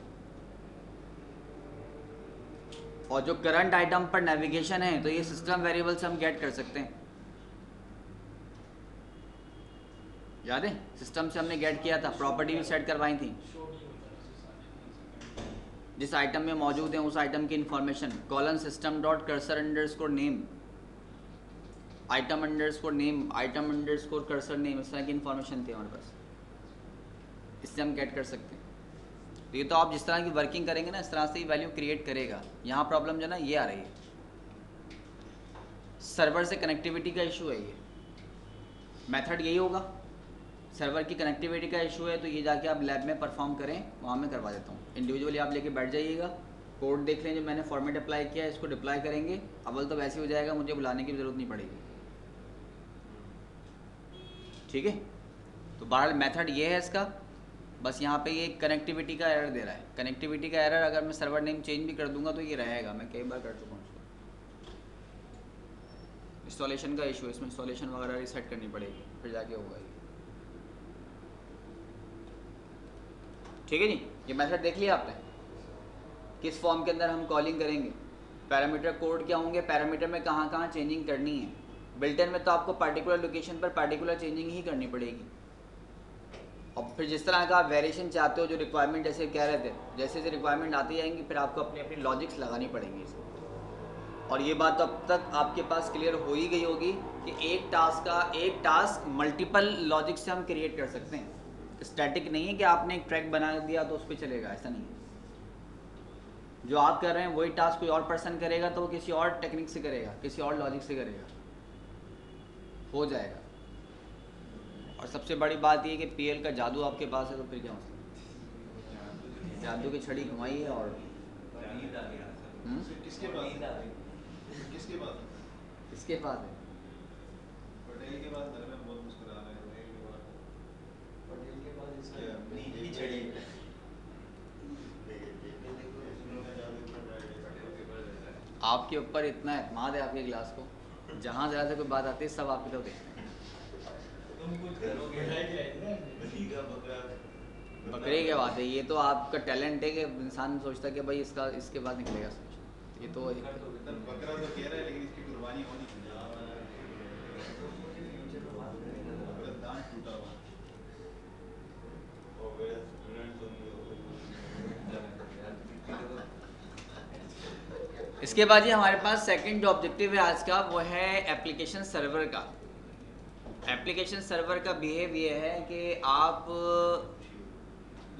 और जो करंट आइटम पर नेविगेशन है तो ये सिस्टम वेरिएबल से हम गेट कर सकते हैं। याद है सिस्टम से हमने गेट किया था, प्रॉपर्टी भी सेट करवाई थी। जिस आइटम में मौजूद है उस आइटम की information colon system dot cursor underscore name, item underscore name, item underscore cursor name, इस तरह की इन्फॉर्मेशन थी हमारे पास, इससे हम गेट कर सकते हैं। तो ये तो आप जिस तरह की वर्किंग करेंगे ना, इस तरह से ही वैल्यू क्रिएट करेगा। यहाँ प्रॉब्लम जो ना ये आ रही है, सर्वर से कनेक्टिविटी का इशू है। ये मेथड यही होगा, सर्वर की कनेक्टिविटी का इशू है, तो ये जाके आप लैब में परफॉर्म करें, वहाँ मैं करवा देता हूँ। इंडिविजुअली आप लेके बैठ जाइएगा, कोड देख लें जो मैंने फॉर्मेट अप्लाई किया है, इसको डिप्लॉय करेंगे, अव्वल तो वैसे ही हो जाएगा, मुझे बुलाने की ज़रूरत नहीं पड़ेगी। ठीक है, तो बहरहाल मेथड ये है इसका। बस यहाँ पे ये कनेक्टिविटी का एरर दे रहा है। कनेक्टिविटी का एरर अगर मैं सर्वर नेम चेंज भी कर दूंगा तो ये रहेगा, मैं कई बार कर चुका हूँ। इंस्टॉलेशन का इशू है, इसमें इंस्टॉलेशन वगैरह रीसेट करनी पड़ेगी, फिर जाके होगा ये। ठीक है जी, ये मेथड देख लिया आपने, किस फॉर्म के अंदर हम कॉलिंग करेंगे, पैरामीटर कोड क्या होंगे, पैरामीटर में कहाँ कहाँ चेंजिंग करनी है। बिल्टन में तो आपको पार्टिकुलर लोकेशन पर पार्टिकुलर चेंजिंग ही करनी पड़ेगी। और फिर जिस तरह का आप वेरिएशन चाहते हो, जो रिक्वायरमेंट जैसे कह रहे थे, जैसे जैसे रिक्वायरमेंट आती जाएंगी, फिर आपको अपनी अपनी लॉजिक्स लगानी पड़ेंगी इसमें। और ये बात तो अब तक आपके पास क्लियर हो ही गई होगी कि एक टास्क मल्टीपल लॉजिक से हम क्रिएट कर सकते हैं। स्टैटिक नहीं है कि आपने एक ट्रैक बना दिया तो उस पर चलेगा, ऐसा नहीं है। जो आप कर रहे हैं वही टास्क कोई और पर्सन करेगा तो वो किसी और टेक्निक से करेगा, किसी और लॉजिक से करेगा, हो जाएगा। और सबसे बड़ी बात ये कि PL का जादू आपके पास है, तो फिर क्या होता? जादू की छड़ी घुमाई है और किसके पास किसके पास इसके पास है। पटेल के पास घर में बहुत मुस्कुरा रहे हैं। पटेल के पास इसका क्या? नींद ही चढ़ी है। आपके ऊपर इतना एतमाद है आपके क्लास को, जहाँ ज़रा से कोई बात आती है सब आपकी तरफ देखते हैं। तुम कुछ करोगे बकरे की बात है, ये तो आपका टैलेंट है कि इंसान सोचता है कि भाई इसके बाद निकलेगा सोच। ये तो बकरा तो कह रहा है, लेकिन इसकी कुर्बानी होनी चाहिए। इसके बाद ये हमारे पास सेकंड जो ऑब्जेक्टिव है आज का वो है एप्लीकेशन सर्वर का। एप्लीकेशन सर्वर का बिहेव ये है कि आप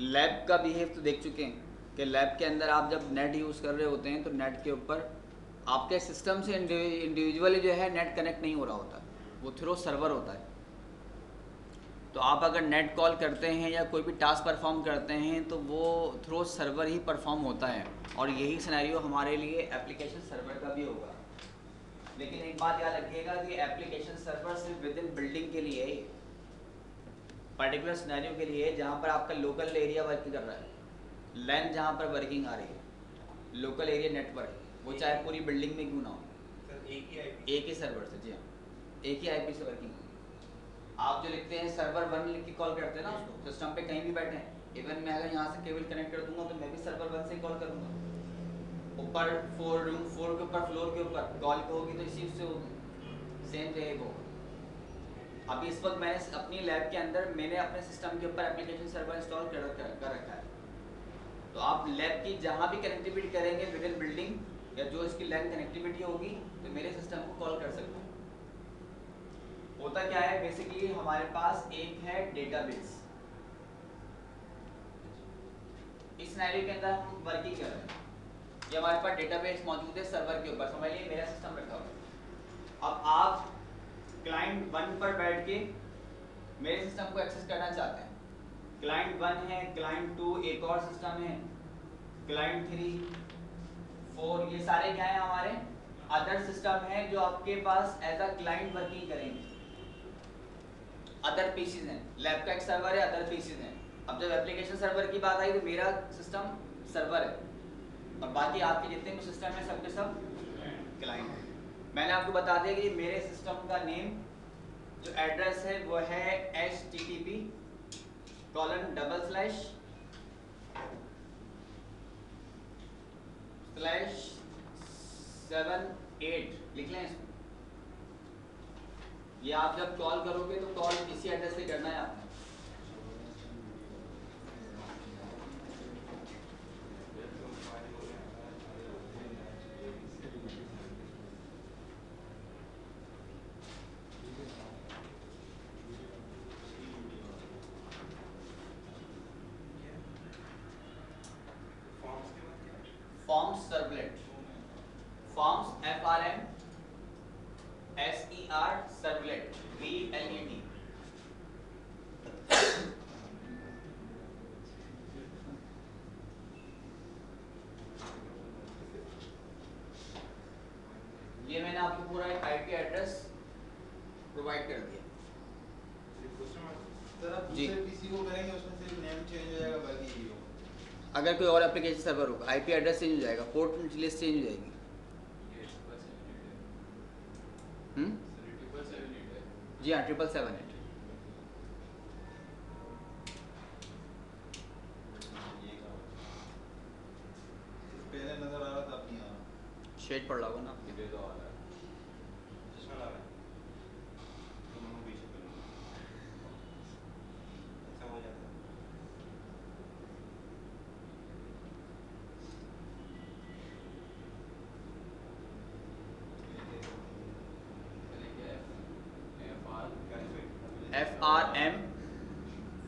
लैब का बिहेव तो देख चुके हैं कि लैब के अंदर आप जब नेट यूज़ कर रहे होते हैं तो नेट के ऊपर आपके सिस्टम से इंडिविजुअली जो है नेट कनेक्ट नहीं हो रहा होता, वो थ्रू सर्वर होता है। तो आप अगर नेट कॉल करते हैं या कोई भी टास्क परफॉर्म करते हैं तो वो थ्रू सर्वर ही परफॉर्म होता है, और यही सिनेरियो हमारे लिए एप्लीकेशन सर्वर का भी होगा। लेकिन एक बात याद रखिएगा कि एप्लीकेशन सर्वर सिर्फ विद इन बिल्डिंग के लिए है, पर्टिकुलर सिनेरियो के लिए जहाँ पर आपका लोकल एरिया वर्क कर रहा है, लैन जहाँ पर वर्किंग आ रही है, लोकल एरिया नेटवर्क, वो चाहे पूरी बिल्डिंग में क्यों ना हो, एक ही सर्वर से, जी हाँ, एक ही आईपी से वर्किंग। आप जो लिखते हैं सर्वर 1 लिख के कॉल करते हैं ना उसको, सिस्टम पे कहीं भी बैठे हैं, इवन मैं अगर यहाँ से केबल कनेक्ट कर दूंगा तो मैं भी सर्वर 1 से कॉल करूँगा। ऊपर रूम 4 के ऊपर, फ्लोर के ऊपर कॉल होगी तो इसी से होगी, सेम रहेगा। अभी इस वक्त मैंने अपनी लैब के अंदर मैंने अपने सिस्टम के ऊपर एप्लीकेशन सर्वर इंस्टॉल कर रखा है। तो आप लैब की जहाँ भी कनेक्टिविटी करेंगे विद इन बिल्डिंग या जो इसकी लैन कनेक्टिविटी होगी तो मेरे सिस्टम को कॉल कर सकते हैं। होता क्या है बेसिकली, हमारे पास एक है डेटाबेस। इस सिनेरियो के अंदर हम वर्किंग कर रहे हैं, ये हमारे पास डेटाबेस मौजूद है सर्वर के ऊपर, समझ लीजिए मेरा सिस्टम रखा हुआ है। अब आप क्लाइंट 1 पर बैठ के मेरे सिस्टम को एक्सेस करना चाहते हैं। क्लाइंट 1 है, क्लाइंट 2 एक और सिस्टम है, क्लाइंट 3 4, ये सारे क्या है हमारे अदर सिस्टम है जो आपके पास एज अ क्लाइंट वर्किंग करेंगे। अदर पीसीज हैं, लैब का एक सर्वर है, अदर पीसीज हैं। अब जब एप्लीकेशन सर्वर की बात आई तो मेरा सिस्टम सर्वर है और बाकी आपके जितने भी सिस्टम है सबके सब क्लाइंट है। मैंने आपको बता दिया कि मेरे सिस्टम का नेम जो एड्रेस है वो है http://78 लिख लें इसको। ये आप जब कॉल करोगे तो कॉल इसी एड्रेस से करना है आपने। Forms servlet, forms FRMSER servlet VLET। ये मैंने आपको पूरा एक आईपी एड्रेस प्रोवाइड कर दिया। सर आप जी। दूसरे पीसी को करेंगे उसमें सिर्फ नेम चेंज हो जाएगा, बाकी यही होगा। अगर कोई और एप्लीकेशन सर्वर होगा आईपी एड्रेस चेंज हो जाएगा, पोर्ट लिस्ट चेंज हो जाएगी। जी हाँ 778। पहले नजर आ रहा था, अब नहीं आ रहा। शेड पड़ रहा होगा ना। FRM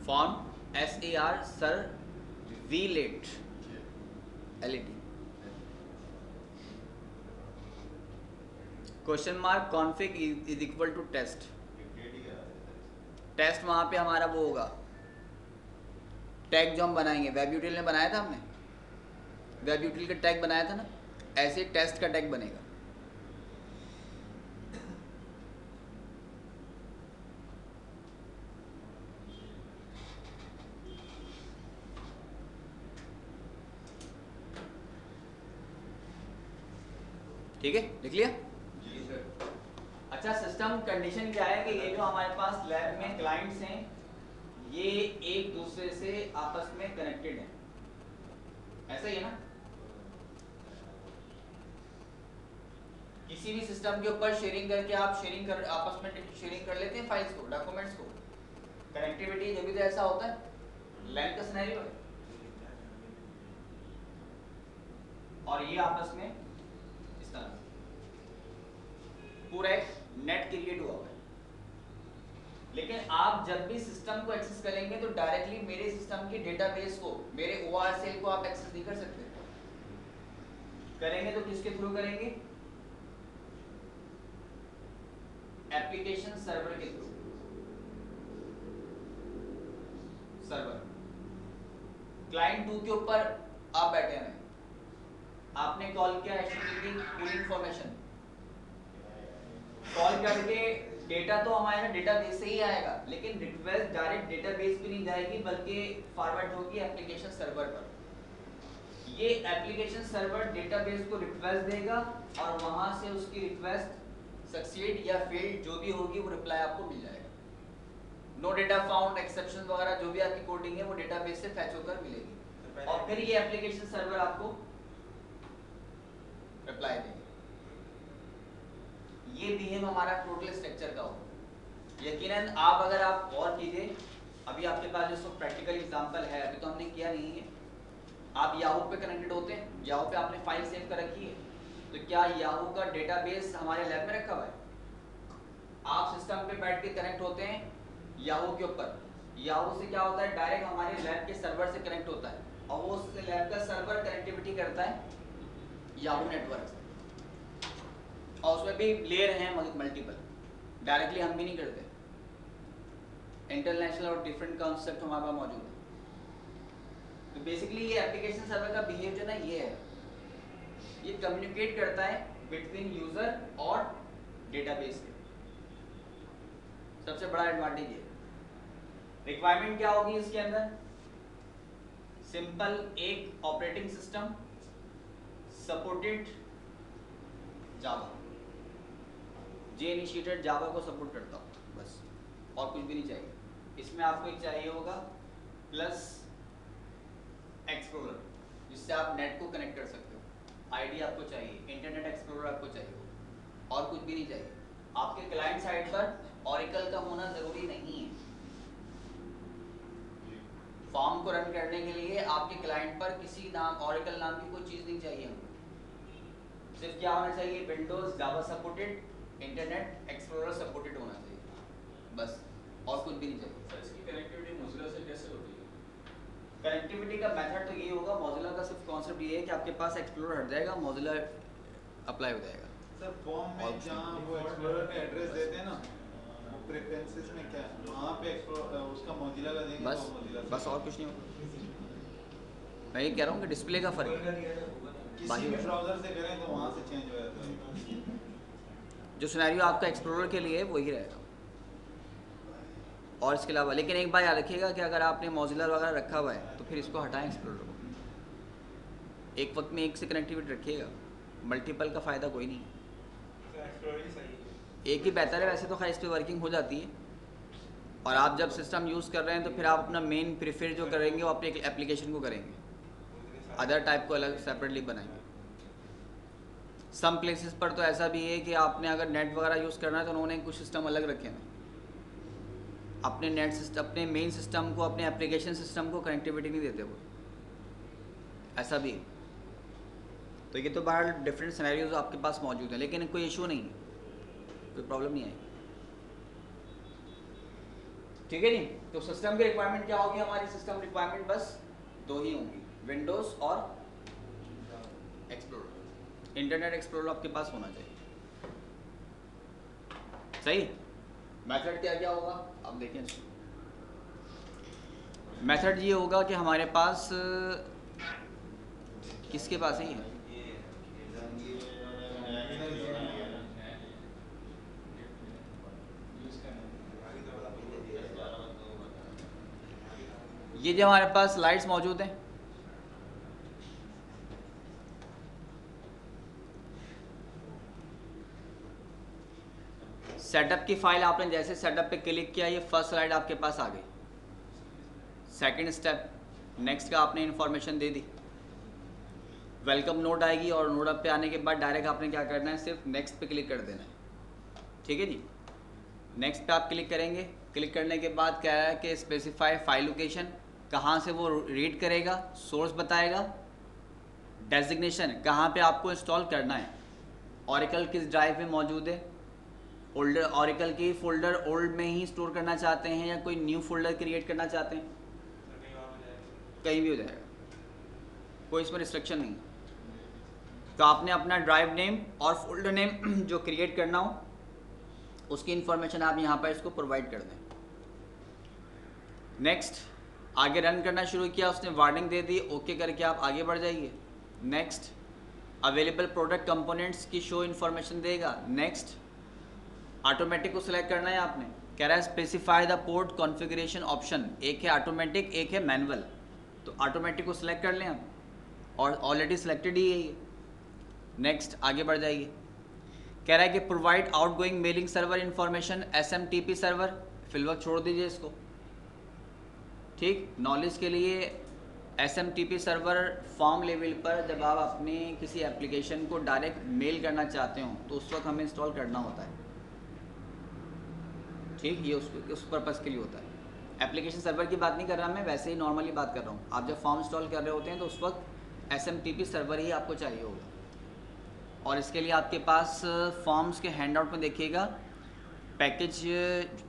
फॉर्म SER सर VLET LED। Question mark config is equal to test. Test वहां पे हमारा वो होगा टैग जो हम बनाएंगे, वेब यूटिल में बनाया था हमने, वेब यूटिल का टैग बनाया था ना, ऐसे टेस्ट का टैग बनेगा। ठीक है, लिख लिया। जी सर। अच्छा, सिस्टम कंडीशन क्या है कि ये जो हमारे पास लैब में क्लाइंट्स हैं ये एक दूसरे से आपस में कनेक्टेड हैं, ऐसा ही है ना। किसी भी सिस्टम के ऊपर शेयरिंग करके आप आपस में शेयरिंग कर लेते हैं फाइल्स को, डॉक्यूमेंट्स को। कनेक्टिविटी जब भी तो ऐसा होता है, लैन का सिनेरियो है और ये आपस में तरह से पूरा एक नेट क्रिएट हुआ हुआ है। लेकिन आप जब भी सिस्टम को एक्सेस करेंगे तो डायरेक्टली मेरे सिस्टम के डेटाबेस को, मेरे OR सेल को आप एक्सेस नहीं कर सकते। करेंगे तो किसके थ्रू करेंगे? एप्लीकेशन सर्वर के थ्रू। सर्वर क्लाइंट 2 के ऊपर आप बैठे हैं, आपने कॉल किया HTTP पूरी इंफॉर्मेशन कॉल करके, डेटा तो हमारे डेटाबेस से ही आएगा, लेकिन रिक्वेस्ट डायरेक्ट डेटाबेस पे नहीं जाएगी बल्कि फॉरवर्ड होगी एप्लीकेशन सर्वर पर। ये एप्लीकेशन सर्वर डेटाबेस को रिक्वेस्ट देगा और वहां से उसकी रिक्वेस्ट सक्सीड या फेल्ड जो भी होगी वो रिप्लाई आपको मिल जाएगा। नो डेटा फाउंड, एक्सेप्शन वगैरह जो भी आपकी कोडिंग है वो डेटाबेस से फैच होकर मिलेगी और फिर ये एप्लीकेशन सर्वर आपको रिप्लाई देगा। ये बीहेव हमारा टोटल स्ट्रक्चर का होगा। यकीनन आप अगर आप और कीजिए, अभी आपके पास जो प्रैक्टिकल एग्जांपल है, अभी तो हमने किया नहीं है। आप याहू पे कनेक्टेड होते हैं, याहू पे आपने फाइल सेव कर रखी है, तो क्या याहू का डेटाबेस हमारे लैब में रखा हुआ है? आप सिस्टम पे बैठ के कनेक्ट होते हैं याहू के ऊपर, याहू से क्या होता है डायरेक्ट हमारे लैब के सर्वर से कनेक्ट होता है और वो उस लैब का सर्वर कनेक्टिविटी करता है याहू नेटवर्क से, और उसमें भी लेयर हैं मल्टीपल, डायरेक्टली हम भी नहीं करते, इंटरनेशनल और डिफरेंट कॉन्सेप्ट हमारे पास मौजूद है। तो बेसिकली ये एप्लीकेशन सर्वर का बिहेव जो ना ये है, ये कम्युनिकेट करता है बिटवीन यूजर और डेटाबेस के। सबसे बड़ा एडवांटेज ये। रिक्वायरमेंट क्या होगी इसके अंदर? सिंपल एक ऑपरेटिंग सिस्टम सपोर्टेड जावा, जे इनिशिएटेड जावा को सपोर्ट करता हूँ बस, और कुछ भी नहीं चाहिए। इसमें आपको एक चाहिए होगा प्लस एक्सप्लोरर, जिससे आप नेट को कनेक्ट कर सकते हो। आईडी आपको चाहिए, इंटरनेट एक्सप्लोरर आपको चाहिए, और कुछ भी नहीं चाहिए। आपके क्लाइंट साइड पर ऑरेकल का होना जरूरी नहीं है। फॉर्म को रन करने के लिए आपके क्लाइंट पर किसी नाम, ऑरेकल नाम की कोई चीज़ नहीं चाहिए हमको। सिर्फ क्या होना चाहिए? विंडोज जावा सपोर्टेड, इंटरनेट एक्सप्लोरर सपोर्टेड होना चाहिए बस, और कुछ भी नहीं चाहिए। सर इसकी कनेक्टिविटी मोज़िला से कैसे होती है? कनेक्टिविटी का मेथड तो ये होगा, मोज़िला का सिर्फ कॉन्सेप्ट ये है कि आपके पास एक्सप्लोरर हट जाएगा, मोज़िला अप्लाई हो जाएगा। सर फॉर्म में जहाँ वो एक्सप्लोरर का एड्रेस देते हैं ना, वो प्रेफरेंसेस में क्या है, वहाँ पे एक्सप्लोरर उसका मोज़िला का देंगे बस तो मोज़िला बस और कुछ नहीं होगा। मैं ये कह रहा हूँ कि डिस्प्ले का फ़र्क है। किसी भी ब्राउज़र से करें तो वहाँ से चेंज हो जाता है। जो सिनेरियो आपका एक्सप्लोरर के लिए है वही रहेगा, और इसके अलावा लेकिन एक बात याद रखिएगा कि अगर आपने मोज़िला वगैरह रखा हुआ है तो फिर इसको हटाएं एक्सप्लोरर को। एक वक्त में एक से कनेक्टिविटी रखिएगा, मल्टीपल का फ़ायदा कोई नहीं है। एक ही बेहतर है। वैसे तो खैर इस पर वर्किंग हो जाती है, और आप जब सिस्टम यूज़ कर रहे हैं तो फिर आप अपना मेन प्रीफर जो करेंगे वो अपने एप्लीकेशन को करेंगे, अदर टाइप को अलग सेपरेटली बनाएंगे। सम प्लेसेस पर तो ऐसा भी है कि आपने अगर नेट वगैरह यूज़ करना है तो उन्होंने कुछ सिस्टम अलग रखे हैं, अपने नेट सिस्टम, अपने मेन सिस्टम को, अपने एप्लीकेशन सिस्टम को कनेक्टिविटी नहीं देते वो, ऐसा भी है। तो ये तो बाहर डिफरेंट सिनेरियोज आपके पास मौजूद है, लेकिन कोई इशू नहीं है, कोई प्रॉब्लम नहीं आएगी। ठीक है जी। तो सिस्टम की रिक्वायरमेंट क्या होगी? हमारी सिस्टम रिक्वायरमेंट बस दो ही होंगी, विंडोज़ और एक्सप्लोरर। इंटरनेट एक्सप्लोरर आपके पास होना चाहिए। सही। मेथड क्या क्या होगा अब देखें। मेथड ये होगा कि हमारे पास किसके पास है ये जो हमारे पास स्लाइड्स मौजूद हैं, सेटअप की फाइल आपने जैसे सेटअप पे क्लिक किया, ये फर्स्ट स्लाइड आपके पास आ गई। सेकंड स्टेप, नेक्स्ट का आपने इन्फॉर्मेशन दे दी, वेलकम नोट आएगी, और नोट पे आने के बाद डायरेक्ट आपने क्या करना है, सिर्फ नेक्स्ट पे क्लिक कर देना है। ठीक है जी। नेक्स्ट पे आप क्लिक करेंगे, क्लिक करने के बाद क्या है कि स्पेसिफाई फाइल लोकेशन, कहाँ से वो रीड करेगा, सोर्स बताएगा, डेजिग्नेशन कहाँ पे आपको इंस्टॉल करना है, ओरेकल किस ड्राइव में मौजूद है, ओल्डर ओरेकल की फ़ोल्डर ओल्ड में ही स्टोर करना चाहते हैं या कोई न्यू फोल्डर क्रिएट करना चाहते हैं? कहीं भी हो जाएगा, कोई इसमें रिस्ट्रिक्शन नहीं। तो आपने अपना ड्राइव नेम और फोल्डर नेम जो क्रिएट करना हो उसकी इन्फॉर्मेशन आप यहाँ पर इसको प्रोवाइड कर दें। नेक्स्ट, आगे रन करना शुरू किया, उसने वार्निंग दे दी, ओके करके आप आगे बढ़ जाइए। नेक्स्ट, अवेलेबल प्रोडक्ट कंपोनेंट्स की शो इन्फॉर्मेशन देगा। नेक्स्ट, ऑटोमेटिक को सिलेक्ट करना है आपने, कह रहा है specify the port configuration option, एक है ऑटोमेटिक एक है मैनुअल, तो ऑटोमेटिक को सिलेक्ट कर लें आप, और ऑलरेडी सिलेक्टेड ही है ये। नेक्स्ट, आगे बढ़ जाइए। कह रहा है कि provide outgoing mailing server information, SMTP server, फिलवक्त छोड़ दीजिए इसको, ठीक। नॉलेज के लिए SMTP सर्वर फॉर्म लेवल पर जब आप अपने किसी एप्लीकेशन को डायरेक्ट मेल करना चाहते हो तो उस वक्त हमें इंस्टॉल करना होता है, ठीक। ये उस पर्पज़ के लिए होता है। एप्लीकेशन सर्वर की बात नहीं कर रहा मैं, वैसे ही नॉर्मली बात कर रहा हूँ। आप जब फॉर्म इंस्टॉल कर रहे होते हैं तो उस वक्त SMTP सर्वर ही आपको चाहिए होगा, और इसके लिए आपके पास फॉर्म्स के हैंडआउट में देखिएगा पैकेज,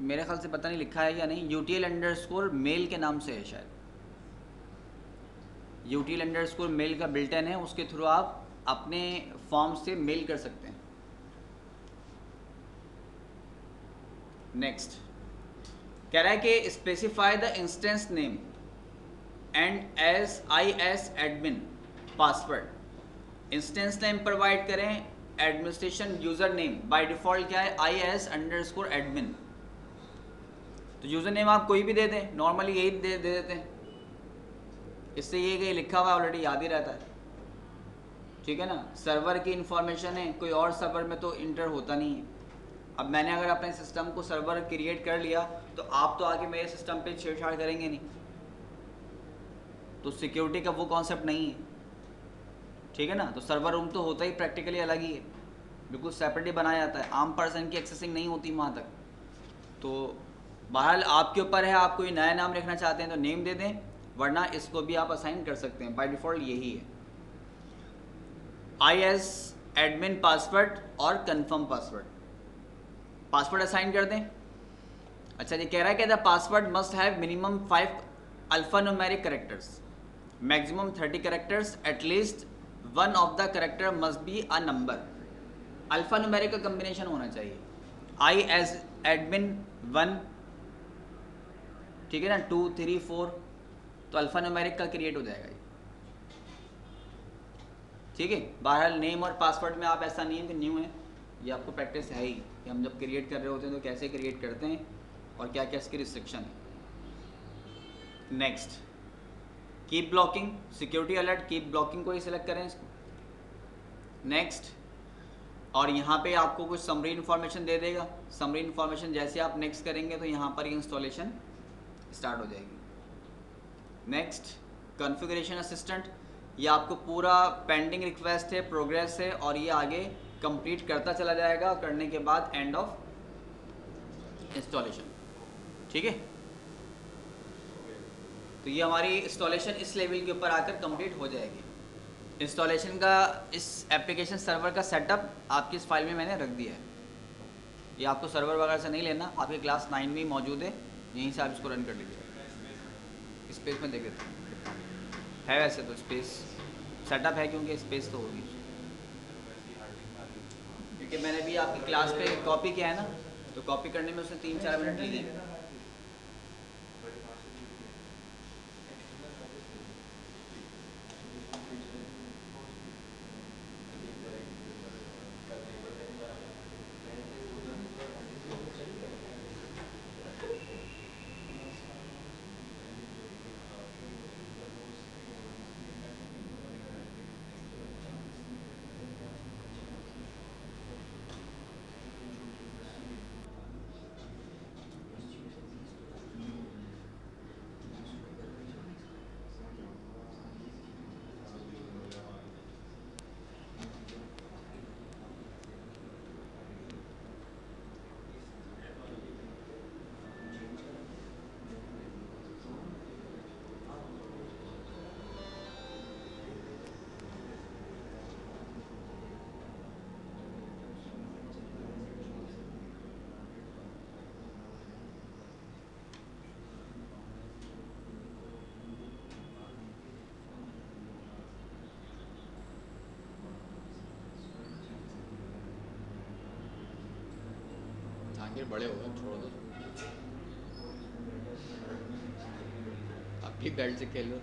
मेरे ख्याल से पता नहीं लिखा है या नहीं, UTL_mail के नाम से है शायद, UTL_mail का बिल्टन है, उसके थ्रू आप अपने फॉर्म से मेल कर सकते हैं। नेक्स्ट, कह रहा है कि specify the instance name and IS admin password. Instance name provide करें, administration user name by default क्या है, IS_admin। तो यूज़र नेम आप कोई भी दे दें, नॉर्मली यही दे देते हैं, इससे ये कि लिखा हुआ ऑलरेडी याद ही रहता है, ठीक है ना। सर्वर की इन्फॉर्मेशन है, कोई और सर्वर में तो इंटर होता नहीं है। अब मैंने अगर अपने सिस्टम को सर्वर क्रिएट कर लिया तो आप तो आगे मेरे सिस्टम पे छेड़छाड़ करेंगे नहीं, तो सिक्योरिटी का वो कॉन्सेप्ट नहीं है, ठीक है ना। तो सर्वर रूम तो होता ही प्रैक्टिकली अलग ही है, बिल्कुल सेपरेटली बनाया जाता है, आम पर्सन की एक्सेसिंग नहीं होती वहाँ तक। तो बहरहाल आपके ऊपर है, आप कोई नया नाम रखना चाहते हैं तो नेम दे दें, वरना इसको भी आप असाइन कर सकते हैं, बाय डिफ़ॉल्ट यही है। IS एडमिन पासवर्ड और कंफर्म पासवर्ड असाइन कर दें। अच्छा, ये कह रहा है कि the password must have minimum 5 alphanumeric characters, maximum 30 characters, at least one of the character must be a number. Alphanumeric का कम्बिनेशन होना चाहिए, IS एडमिन 1, ठीक है ना, 2 3 4, तो अल्फ़ान्यूमेरिक का क्रिएट हो जाएगा ये, ठीक है। बहरहाल नेम और पासवर्ड में आप ऐसा नहीं है कि न्यू है, ये आपको प्रैक्टिस है ही कि हम जब क्रिएट कर रहे होते हैं तो कैसे क्रिएट करते हैं और क्या क्या इसकी रिस्ट्रिक्शन है। Next, keep blocking, security alert, keep blocking को ही सिलेक्ट करें इसको। नेक्स्ट, और यहाँ पे आपको कुछ समरी इन्फॉर्मेशन दे देगा, समरी इन्फॉर्मेशन जैसे आप नेक्स्ट करेंगे तो यहाँ पर इंस्टॉलेशन स्टार्ट हो जाएगी। नेक्स्ट, कॉन्फ़िगरेशन असिस्टेंट, ये आपको पूरा पेंडिंग रिक्वेस्ट है, प्रोग्रेस है, और ये आगे कंप्लीट करता चला जाएगा, करने के बाद एंड ऑफ इंस्टॉलेशन, ठीक है। तो ये हमारी इंस्टॉलेशन इस लेवल के ऊपर आकर कंप्लीट हो जाएगी। इंस्टॉलेशन का इस एप्लीकेशन सर्वर का सेटअप आपकी इस फाइल में मैंने रख दिया है, ये आपको सर्वर वगैरह से नहीं लेना, आपके क्लास 9 में ही मौजूद है, यहीं से आप इसको रन कर लीजिए। स्पेस में देख लेते है, वैसे तो स्पेस सेटअप है क्योंकि स्पेस तो होगी, क्योंकि मैंने भी आपकी क्लास पे कॉपी किया है ना, तो कॉपी करने में उसने 3-4 मिनट लिए। फिर बड़े हो गए, छोड़ दो, आपकी बेल्ट से खेल लो।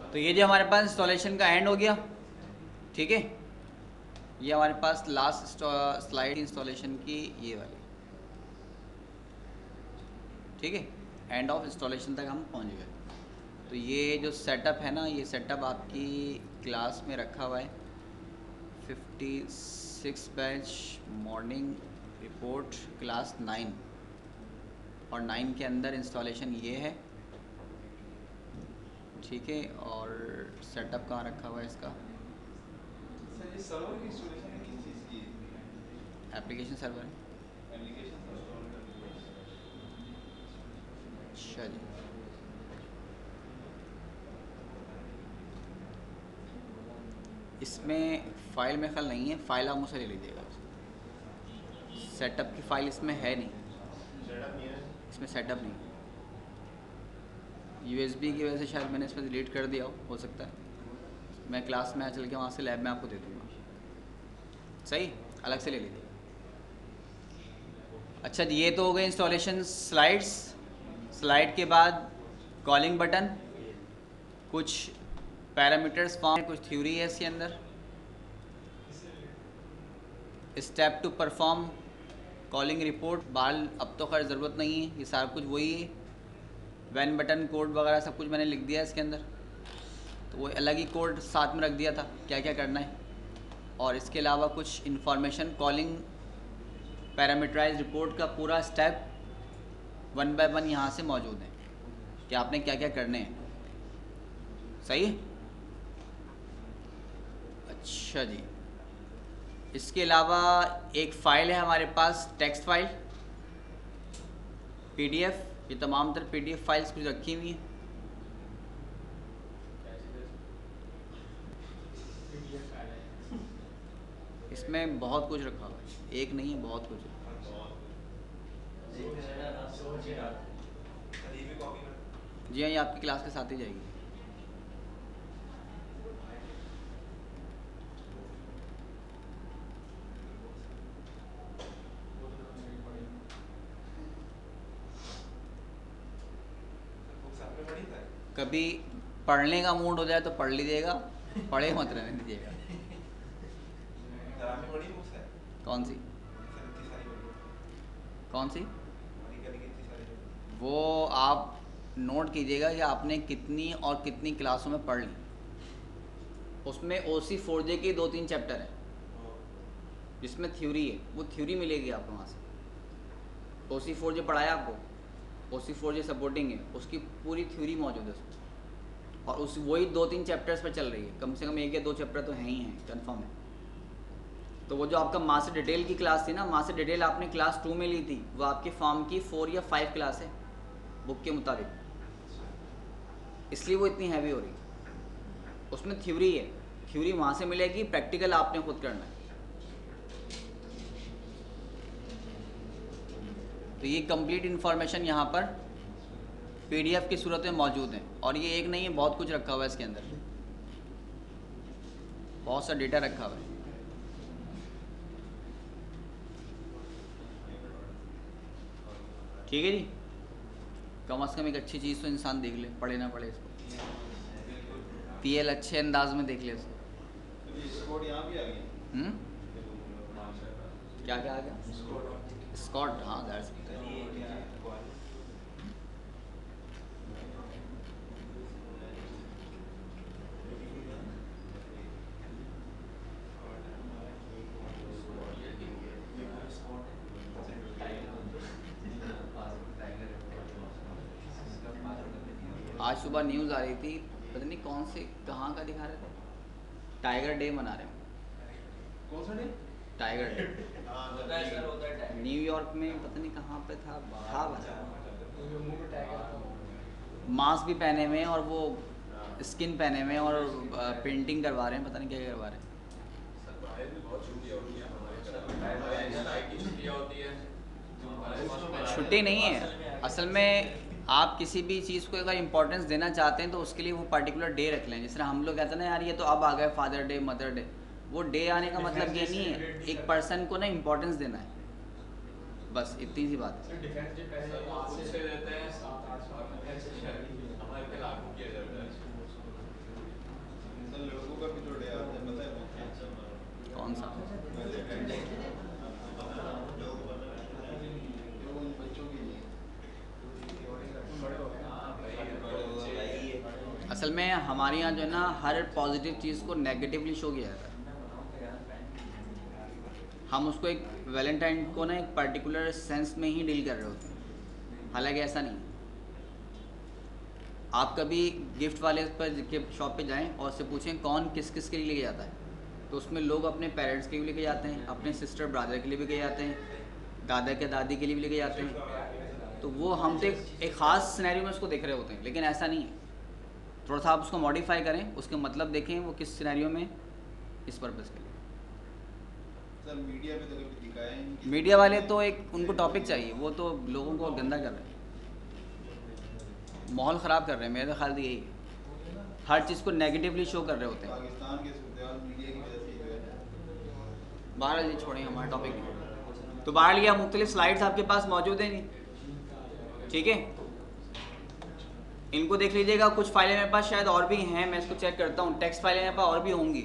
तो ये जो हमारे पास इंस्टॉलेशन का एंड हो गया, ठीक है। ये हमारे पास लास्ट स्लाइड इंस्टॉलेशन की ये वाली, ठीक है। एंड ऑफ इंस्टॉलेशन तक हम पहुंच गए। तो ये जो सेटअप है ना, ये सेटअप आपकी क्लास में रखा हुआ है। 56 बैच मॉर्निंग रिपोर्ट क्लास 9, और 9 के अंदर इंस्टॉलेशन ये है, ठीक है। और सेटअप कहाँ रखा हुआ है इसका, सर ये सर्वर की इंस्टॉलेशन किस चीज़ की है? एप्लीकेशन सर्वर है। एप्लीकेशन इंस्टॉल करनी है। अच्छा जी। इसमें फ़ाइल में ख्याल नहीं है, फ़ाइल आप मुझसे ले लीजिएगा। सेटअप की फ़ाइल इसमें है नहीं, सेटअप नहीं है। इसमें सेटअप नहीं। USB की वजह से शायद मैंने इसमें डिलीट कर दिया हो सकता है। मैं क्लास में चल के वहाँ से लैब में आपको दे दूँगा, सही, अलग से ले लीजिए। अच्छा जी, ये तो हो गए इंस्टॉलेशन स्लाइड्स। स्लाइड के बाद कॉलिंग बटन, कुछ पैरामीटर्स फॉर्म, कुछ थ्योरी है इसके अंदर। Step two perform calling report, बाल अब तो खैर ज़रूरत नहीं है, ये सारा कुछ वही है। वैन बटन कोड वगैरह सब कुछ मैंने लिख दिया है इसके अंदर, तो वो अलग ही कोड साथ में रख दिया था क्या क्या करना है। और इसके अलावा कुछ इन्फॉर्मेशन, कॉलिंग पैरामीटराइज रिपोर्ट का पूरा स्टेप 1 बाय 1 यहाँ से मौजूद है कि आपने क्या क्या करने हैं, सही है। अच्छा जी, इसके अलावा एक फ़ाइल है हमारे पास, टेक्स्ट फाइल, PDF। ये तमाम तर PDF फाइल्स कुछ रखी हुई हैं। इसमें बहुत कुछ रखा हुआ है, एक नहीं है, बहुत कुछ है। जी हाँ, ये आपकी क्लास के साथ ही जाएगी। कभी पढ़ने का मूड हो जाए तो पढ़ लीजिएगा, पढ़े मत रहने दीजिएगा। कौन सी कौन सी? वो आप नोट कीजिएगा कि आपने कितनी और कितनी क्लासों में पढ़ ली। उसमें OC4J के 2-3 चैप्टर हैं जिसमें थ्योरी है, वो थ्योरी मिलेगी आपको वहाँ से। OC4J पढ़ाया आपको, OC4J सपोर्टिंग है, उसकी पूरी थ्योरी मौजूद है उसमें। और उस वही 2-3 चैप्टर्स पर चल रही है, कम से कम 1 या 2 चैप्टर तो हैं ही हैं, कंफर्म है। तो वो जो आपका मास्टर डिटेल की क्लास थी ना, मास्टर डिटेल आपने क्लास 2 में ली थी, वो आपके फॉर्म की 4 या 5 क्लास है बुक के मुताबिक, इसलिए वो इतनी हैवी हो रही है। उसमें थ्योरी है, थ्योरी वहाँ से मिलेगी, प्रैक्टिकल आपने खुद करना है। तो ये कंप्लीट इन्फॉर्मेशन यहाँ पर PDF की सूरत में मौजूद है। और ये एक नहीं है, बहुत कुछ रखा हुआ है इसके अंदर, बहुत सा डेटा रखा हुआ है। ठीक है जी, कम से कम एक अच्छी चीज़ तो इंसान देख ले, पढ़े ना पढ़े इसको, PL अच्छे अंदाज में देख ले इसको। यहाँ भी आ गया। क्या क्या आ गया? स्कॉट, हाँ दैट्स आज सुबह न्यूज़ आ रही थी, पता नहीं कौन से कहाँ का दिखा रहे थे, टाइगर डे मना रहे हैं। कौन सा डे? टाइगर डे हाँ होता है सर, होता है टाइगर। न्यूयॉर्क में, पता नहीं कहाँ पे था बता। मुंह में टाइगर मास्क भी पहने हुए हैं और वो स्किन पहने हुए हैं और पेंटिंग करवा रहे हैं, पता नहीं क्या करवा रहे हैं। छुट्टी नहीं है असल में। आप किसी भी चीज़ को अगर इम्पोर्टेंस देना चाहते हैं तो उसके लिए वो पर्टिकुलर डे रख लें। जिस तरह हम लोग कहते हैं ना यार ये तो अब आ गए फादर डे, मदर डे, वो डे आने का मतलब ये नहीं है, एक पर्सन को ना इम्पोर्टेंस देना है, बस इतनी सी बात है। डिफेंस डे पहले आज से देते हैं 7-8 साल हमारे पे लागू किया जाता है। सर लड़कों का भी जो डे आता है पता है कौन सा? उन बच्चों के लिए असल में हमारे यहाँ जो है ना हर पॉजिटिव चीज़ को नेगेटिवली शो किया जाता है। हम उसको एक वैलेंटाइन को ना एक पर्टिकुलर सेंस में ही डील कर रहे होते हैं, हालांकि ऐसा नहीं। आप कभी गिफ्ट वाले पर के शॉप पे जाएं और उससे पूछें कौन किस किस के लिए लेके जाता है, तो उसमें लोग अपने पेरेंट्स के लिए लेके जाते हैं, अपने सिस्टर ब्रदर के लिए भी लेके जाते हैं, दादा के दादी के लिए भी लेके जाते हैं। तो वो हम तो एक ख़ास सिनेरियो में उसको देख रहे होते हैं, लेकिन ऐसा नहीं है। थोड़ा सा आप उसको मॉडिफाई करें, उसके मतलब देखें वो किस सिनेरियो में, इस पर्पज़ के लिए। सर मीडिया पे तो कभी दिखाया ही नहीं। मीडिया वाले तो एक उनको टॉपिक चाहिए, वो तो लोगों को गंदा कर रहे हैं, माहौल ख़राब कर रहे हैं। मेरे ख्याल से यही है, हर चीज़ को नेगेटिवली शो कर रहे होते हैं। पाकिस्तान के सूरत मीडिया की वजह से ही जो है। बहरहाल ये छोड़ें, हमारा टॉपिक नहीं। तो बहरहाल ये मुख्तलिफ स्लाइड्स आपके पास मौजूद हैं नहीं, ठीक है, इनको देख लीजिएगा। कुछ फाइलें मेरे पास शायद और भी हैं, मैं इसको चेक करता हूँ। टेक्स्ट फाइलें मेरे पास और भी होंगी,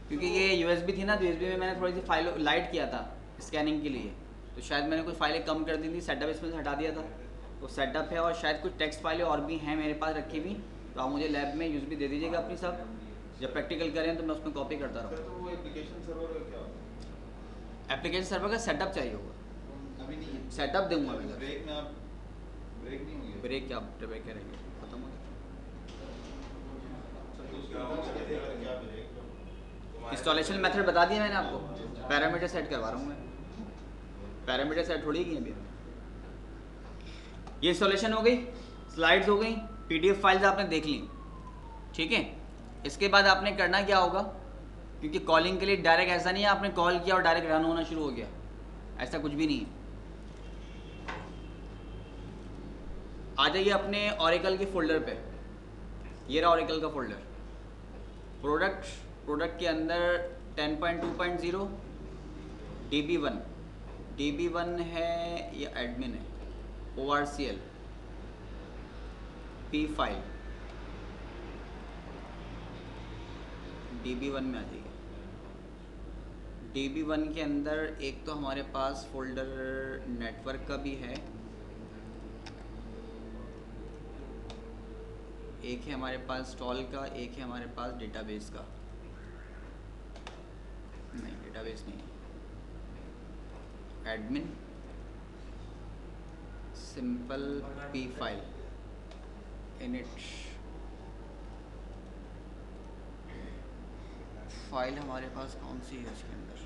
क्योंकि ये यूएसबी थी ना, तो यूएसबी में मैंने थोड़ी सी फाइल लाइट किया था स्कैनिंग के लिए, तो शायद मैंने कुछ फाइलें कम कर दी थी, सेटअप इसमें से हटा दिया था, तो सेटअप है। और शायद कुछ टेक्स्ट फाइलें और भी हैं मेरे पास रखी हुई, तो आप मुझे लैब में यूएसबी दे दीजिएगा अपनी सब। जब प्रैक्टिकल करें तो मैं उसमें कॉपी करता सर रहूँ। तो वो एप्लीकेशन सर्वर का क्या होता है? एप्लीकेशन सर्वर का सेटअप चाहिए होगा, अभी नहीं है। सेटअप दूंगा मैं। ब्रेक में आप ब्रेक नहीं होंगे। ब्रेक क्या ब्रेक करेंगे, खत्म हो गया। सर तो उसका कैसे करें, क्या ब्रेक? इंस्टॉलेशन मेथड बता दिया मैंने आपको, पैरामीटर सेट करवा रहा हूँ मैं। पैरामीटर सेट थोड़ी की अभी। ये इंस्टॉलेशन हो गई, स्लाइड्स हो गई, पीडीएफ फाइल्स आपने देख ली, ठीक है। इसके बाद आपने करना क्या होगा, क्योंकि कॉलिंग के लिए डायरेक्ट ऐसा नहीं है आपने कॉल किया और डायरेक्ट रन होना शुरू हो गया, ऐसा कुछ भी नहीं है। आ जाइए अपने ऑरेकल के फोल्डर पे, ये रहा ऑरेकल का फोल्डर। प्रोडक्ट के अंदर 10.2.0 DB1 है, ये एडमिन है, ORCL P फाइल DB1 में आ जाइए। DB1 के अंदर एक तो हमारे पास फोल्डर नेटवर्क का भी है, एक है हमारे पास स्टॉल का, एक है हमारे पास डेटाबेस का। नहीं, डेटाबेस नहीं, admin simple P file init file हमारे पास कौन सी है इसके अंदर।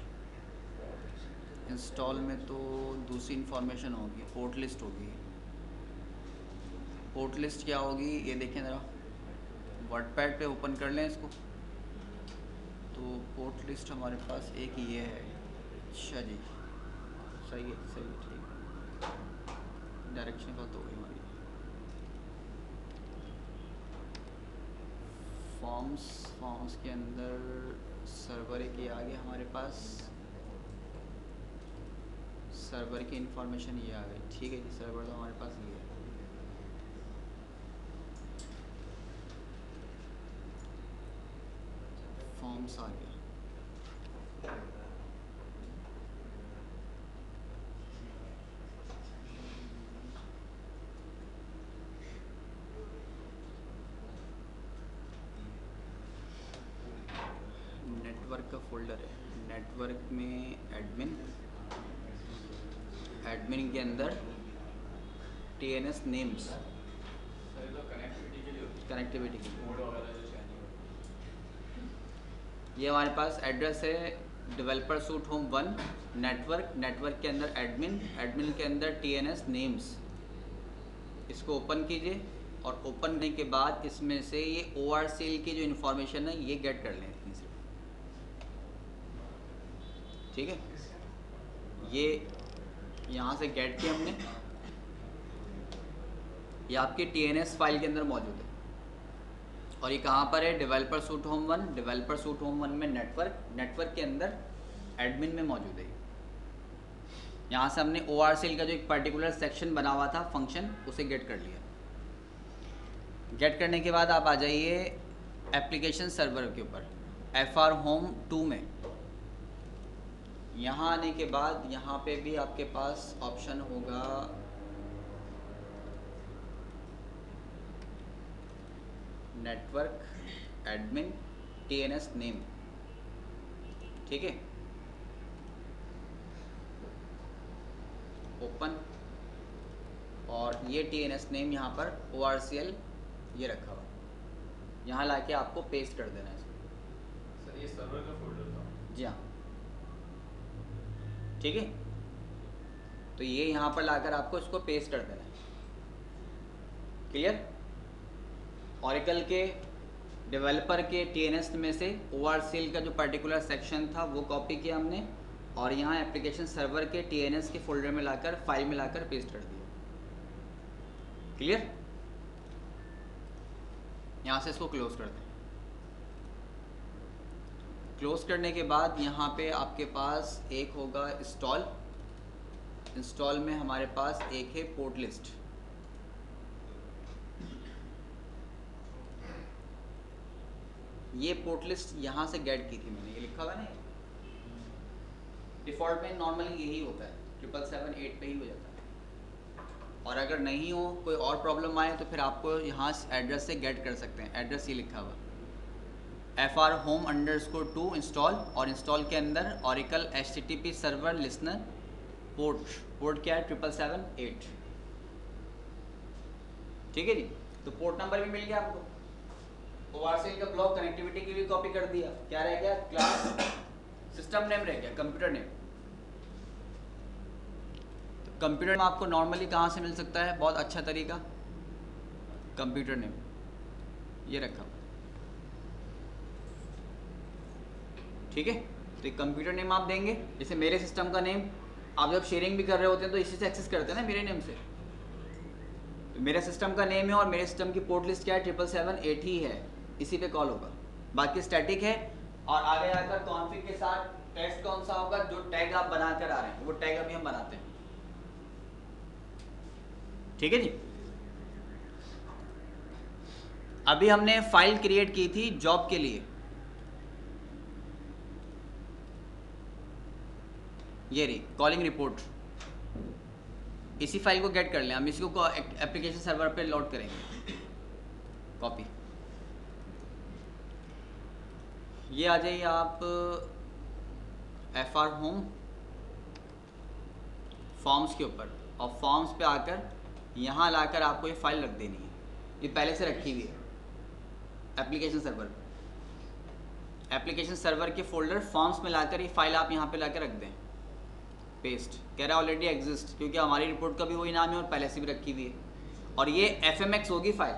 इंस्टॉल में तो दूसरी इंफॉर्मेशन होगी, पोर्ट लिस्ट होगी। पोर्ट लिस्ट क्या होगी ये देखें ज़रा, वर्डपैड पे ओपन कर लें इसको, तो पोर्ट लिस्ट हमारे पास एक ये है। अच्छा जी, सही है, ठीक है, डायरेक्शन गलत हो गई हमारी। फॉर्म्स के अंदर सर्वर एक ये आ गया हमारे पास, सर्वर की इंफॉर्मेशन ये आ गई, ठीक है जी। सर्वर तो हमारे पास ये है। फॉर्म्स आ गया, नेटवर्क का फोल्डर है। नेटवर्क में एडमिन के अंदर TNS नेम्स, सर ये तो कनेक्टिविटी के लिए होती है, कनेक्टिविटी की। कोड वगैरह जो चेंजिंग होती है। ये हमारे पास एड्रेस है developer suit home 1 network, network के अंदर एडमिन, एडमिन के अंदर TNS नेम्स। इसको ओपन कीजिए और ओपन करने के बाद इसमें से ये ORCL की जो इन्फॉर्मेशन है ये गेट कर लें इतनी से, ठीक है। ये यहाँ से गेट किया हमने, ये आपकी TNS फाइल के अंदर मौजूद है। और ये कहाँ पर है? Developer suit home 1, developer suit home 1 में नेटवर्क, नेटवर्क के अंदर एडमिन में मौजूद है। यहाँ से हमने ORCL का जो एक पर्टिकुलर सेक्शन बना हुआ था फंक्शन, उसे गेट कर लिया। गेट करने के बाद आप आ जाइए एप्लीकेशन सर्वर के ऊपर, FR होम 2 में। यहाँ आने के बाद यहाँ पे भी आपके पास ऑप्शन होगा नेटवर्क, एडमिन, TNS नेम, ठीक है। ओपन, और ये TNS नेम यहाँ पर ORCL ये रखा हुआ, यहाँ लाके आपको पेस्ट कर देना है इसको। सर ये सर्वर का फोल्डर था। जी हाँ, ठीक है। तो ये यहाँ पर लाकर आपको इसको पेस्ट कर देना है। क्लियर? ऑरेकल के डेवलपर के TNS में से ORCL का जो पर्टिकुलर सेक्शन था वो कॉपी किया हमने, और यहाँ एप्लीकेशन सर्वर के TNS के फोल्डर में लाकर, फाइल में लाकर पेस्ट कर दिया। क्लियर? यहाँ से इसको क्लोज कर दें। क्लोज करने के बाद यहाँ पे आपके पास एक होगा इंस्टॉल। इंस्टॉल में हमारे पास एक है पोर्ट लिस्ट। ये पोर्ट लिस्ट यहाँ से गेट की थी मैंने, ये लिखा हुआ है ना, डिफ़ॉल्ट में नॉर्मली यही होता है, 777 पे ही हो जाता है। और अगर नहीं हो, कोई और प्रॉब्लम आए, तो फिर आपको यहाँ एड्रेस से गेट कर सकते हैं। एड्रेस ये लिखा हुआ FR home_2 इंस्टॉल, और इंस्टॉल के अंदर Oracle HTTP server listener port क्या है? 777 ठीक है जी। तो पोर्ट नंबर भी मिल गया आपको। ORCL का ब्लॉक कनेक्टिविटी की भी कॉपी कर दिया। क्या रह गया? क्लास सिस्टम नेम रह गया, कंप्यूटर नेम। तो कंप्यूटर नेम आपको नॉर्मली कहाँ से मिल सकता है? बहुत अच्छा तरीका, कंप्यूटर नेम ये रखा, ठीक है। तो कंप्यूटर नेम आप देंगे, जैसे मेरे सिस्टम का नेम, आप जब शेयरिंग भी कर रहे होते हैं तो इसी से एक्सेस करते हैं ना, मेरे नेम से। तो मेरे सिस्टम का नेम है और मेरे सिस्टम की पोर्ट लिस्ट क्या है? 777 ही है, इसी पे कॉल होगा। बाकी स्टैटिक है, और आगे आकर कॉन्फ़िग के साथ टेक्स्ट कौन सा होगा? जो टैग आप बनाकर आ रहे हैं वो टैग अभी हम बनाते हैं, ठीक है जी। अभी हमने फाइल क्रिएट की थी जॉब के लिए, ये रही कॉलिंग रिपोर्ट। इसी फाइल को गेट कर लें, हम इसी को एप्लीकेशन सर्वर पे लोड करेंगे। कॉपी, ये आ जाइए आप FR होम फॉर्म्स के ऊपर, और फॉर्म्स पे आकर यहाँ लाकर आपको ये फाइल रख देनी है। ये पहले से रखी हुई है एप्लीकेशन सर्वर पे। एप्लीकेशन सर्वर के फोल्डर फॉर्म्स में लाकर ये फाइल आप यहाँ पे लाकर रख दें। पेस्ट कह रहा है ऑलरेडी एग्जिस्ट, क्योंकि हमारी रिपोर्ट का भी वही नाम है और पहले से भी रखी हुई है। और ये FMX होगी फाइल,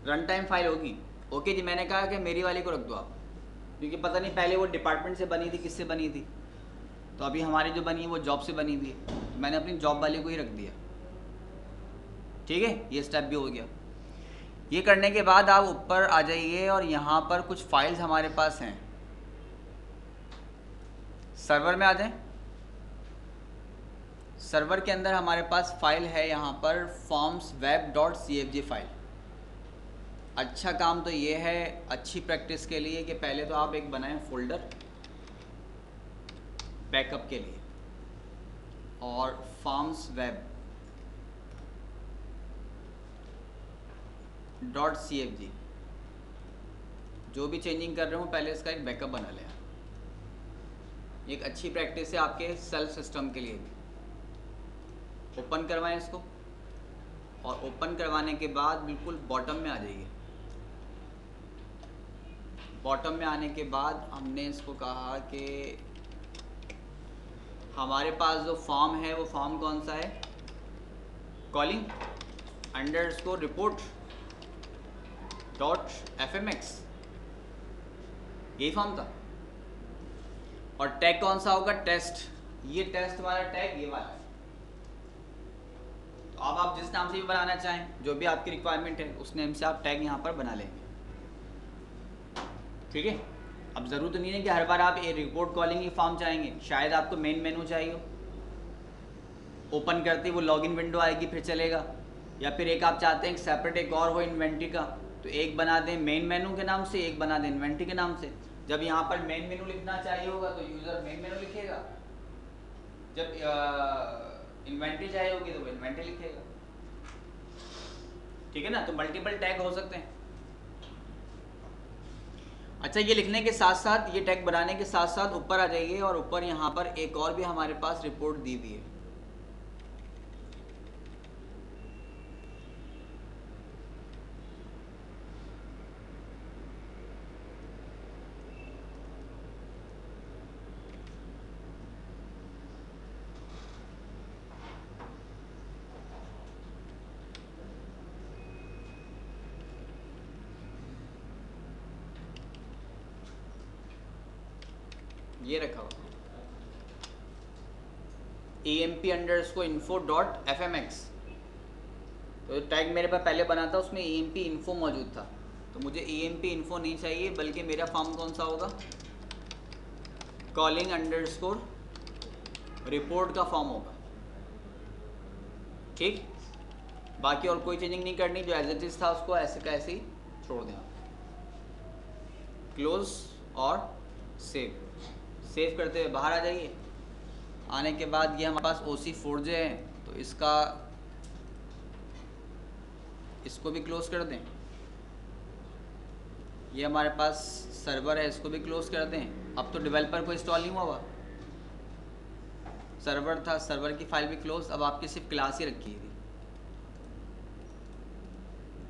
रन टाइम फाइल होगी। ओके जी, मैंने कहा कि मेरी वाली को रख दो आप, क्योंकि पता नहीं पहले वो डिपार्टमेंट से बनी थी, किससे बनी थी। तो अभी हमारी जो बनी है वो जॉब से बनी हुई है, मैंने अपनी जॉब वाली को ही रख दिया, ठीक है। ये स्टेप भी हो गया। ये करने के बाद आप ऊपर आ जाइए और यहाँ पर कुछ फाइल्स हमारे पास हैं, सर्वर में आ जाएं। सर्वर के अंदर हमारे पास फाइल है यहाँ पर formsweb.cfg फाइल। अच्छा काम तो ये है, अच्छी प्रैक्टिस के लिए, कि पहले तो आप एक बनाएं फोल्डर बैकअप के लिए, और formsweb.cfg जो भी चेंजिंग कर रहे हो पहले इसका एक बैकअप बना लें। एक अच्छी प्रैक्टिस है आपके सेल्फ सिस्टम के लिए भी। ओपन करवाएं इसको, और ओपन करवाने के बाद बिल्कुल बॉटम में आ जाइए। बॉटम में आने के बाद हमने इसको कहा कि हमारे पास जो फॉर्म है वो फॉर्म कौन सा है, calling underscore report dot fmx, यही फॉर्म था। और टैग कौन सा होगा, टेस्ट। ये टेस्ट वाला टैग ये वाला है। तो अब आप जिस नाम से भी बनाना चाहें, जो भी आपकी रिक्वायरमेंट है उस नेम से आप टैग यहाँ पर बना लेंगे। ठीक है। अब ज़रूरत तो नहीं है कि हर बार आप ये रिपोर्ट कॉलिंग ही फॉर्म चाहेंगे, शायद आपको मेन मेनू चाहिए हो, ओपन करते ही वो लॉगिन विंडो आएगी फिर चलेगा, या फिर एक आप चाहते हैं सेपरेट एक और हो इन्वेंट्री का, तो एक बना दें मेन मेनू के नाम से, एक बना दें इन्वेंट्री के नाम से। जब यहाँ पर मेन मेनू लिखना चाहिए होगा तो यूज़र मेन मेनू लिखेगा, जब इन्वेंट्री चाहिए होगी तो वो इन्वेंट्री लिखेगा। ठीक है ना। तो मल्टीपल टैग हो सकते हैं। अच्छा, ये लिखने के साथ साथ, ये टैग बनाने के साथ साथ ऊपर आ जाइए और ऊपर यहाँ पर एक और भी हमारे पास रिपोर्ट दी हुई है। ये रखा हुआ emp_info.fmx। तो टैग मेरे पास पहले बना था, उसमें emp info मौजूद था, तो मुझे emp info नहीं चाहिए, बल्कि मेरा फॉर्म कौन सा होगा, कॉलिंग अंडरस्कोर रिपोर्ट का फॉर्म होगा। ठीक। बाकी और कोई चेंजिंग नहीं करनी, जो एज इट इज था उसको ऐसे का ऐसे ही छोड़ दें आप। क्लोज और सेव। सेव करते हुए बाहर आ जाइए। आने के बाद ये हमारे पास OC4J है, तो इसको भी क्लोज कर दें। ये हमारे पास सर्वर है, इसको भी क्लोज कर दें। अब तो डेवलपर को इंस्टॉल नहीं हुआ, सर्वर था, सर्वर की फाइल भी क्लोज। अब आपकी सिर्फ क्लास ही रखी थी।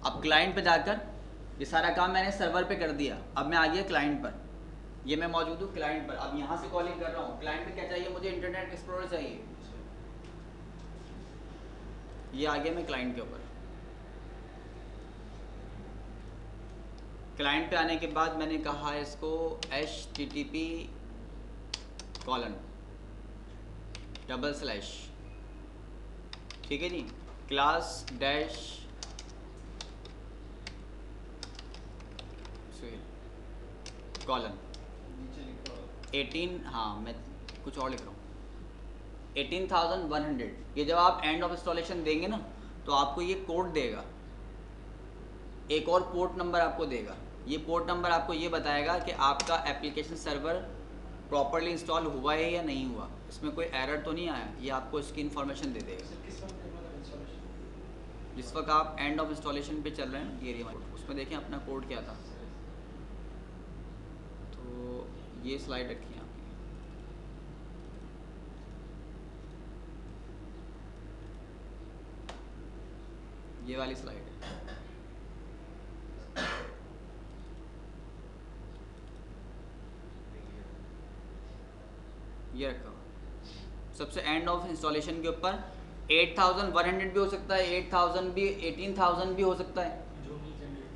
अब क्लाइंट पे जाकर ये सारा काम मैंने सर्वर पे कर दिया, अब मैं आ गया क्लाइंट पर। ये मैं मौजूद हूँ क्लाइंट पर। अब यहाँ से कॉलिंग कर रहा हूँ, क्लाइंट पे क्या चाहिए मुझे, इंटरनेट एक्सप्लोरर चाहिए। ये आ गया मैं क्लाइंट के ऊपर। क्लाइंट पे आने के बाद मैंने कहा इसको http:// ठीक है जी, क्लास डैश कॉलन 18, हाँ मैं कुछ और लिख रहा हूँ, 18,100। ये जब आप एंड ऑफ इंस्टॉलेशन देंगे ना, तो आपको ये कोड देगा, एक और पोर्ट नंबर आपको देगा। ये पोर्ट नंबर आपको ये बताएगा कि आपका एप्लीकेशन सर्वर प्रॉपरली इंस्टॉल हुआ है या नहीं हुआ, इसमें कोई एरर तो नहीं आया, ये आपको इसकी इन्फॉर्मेशन दे देगा। जिस वक्त आप एंड ऑफ इंस्टॉलेशन पे चल रहे हैं, ये रिमोट, उसमें देखें अपना कोड क्या था। तो ये स्लाइड रखी है आपकी, ये वाली स्लाइड है। ये रखा हुआ सबसे एंड ऑफ इंस्टॉलेशन के ऊपर 8,100 भी हो सकता है, 8,000 भी, 18,000 भी हो सकता है,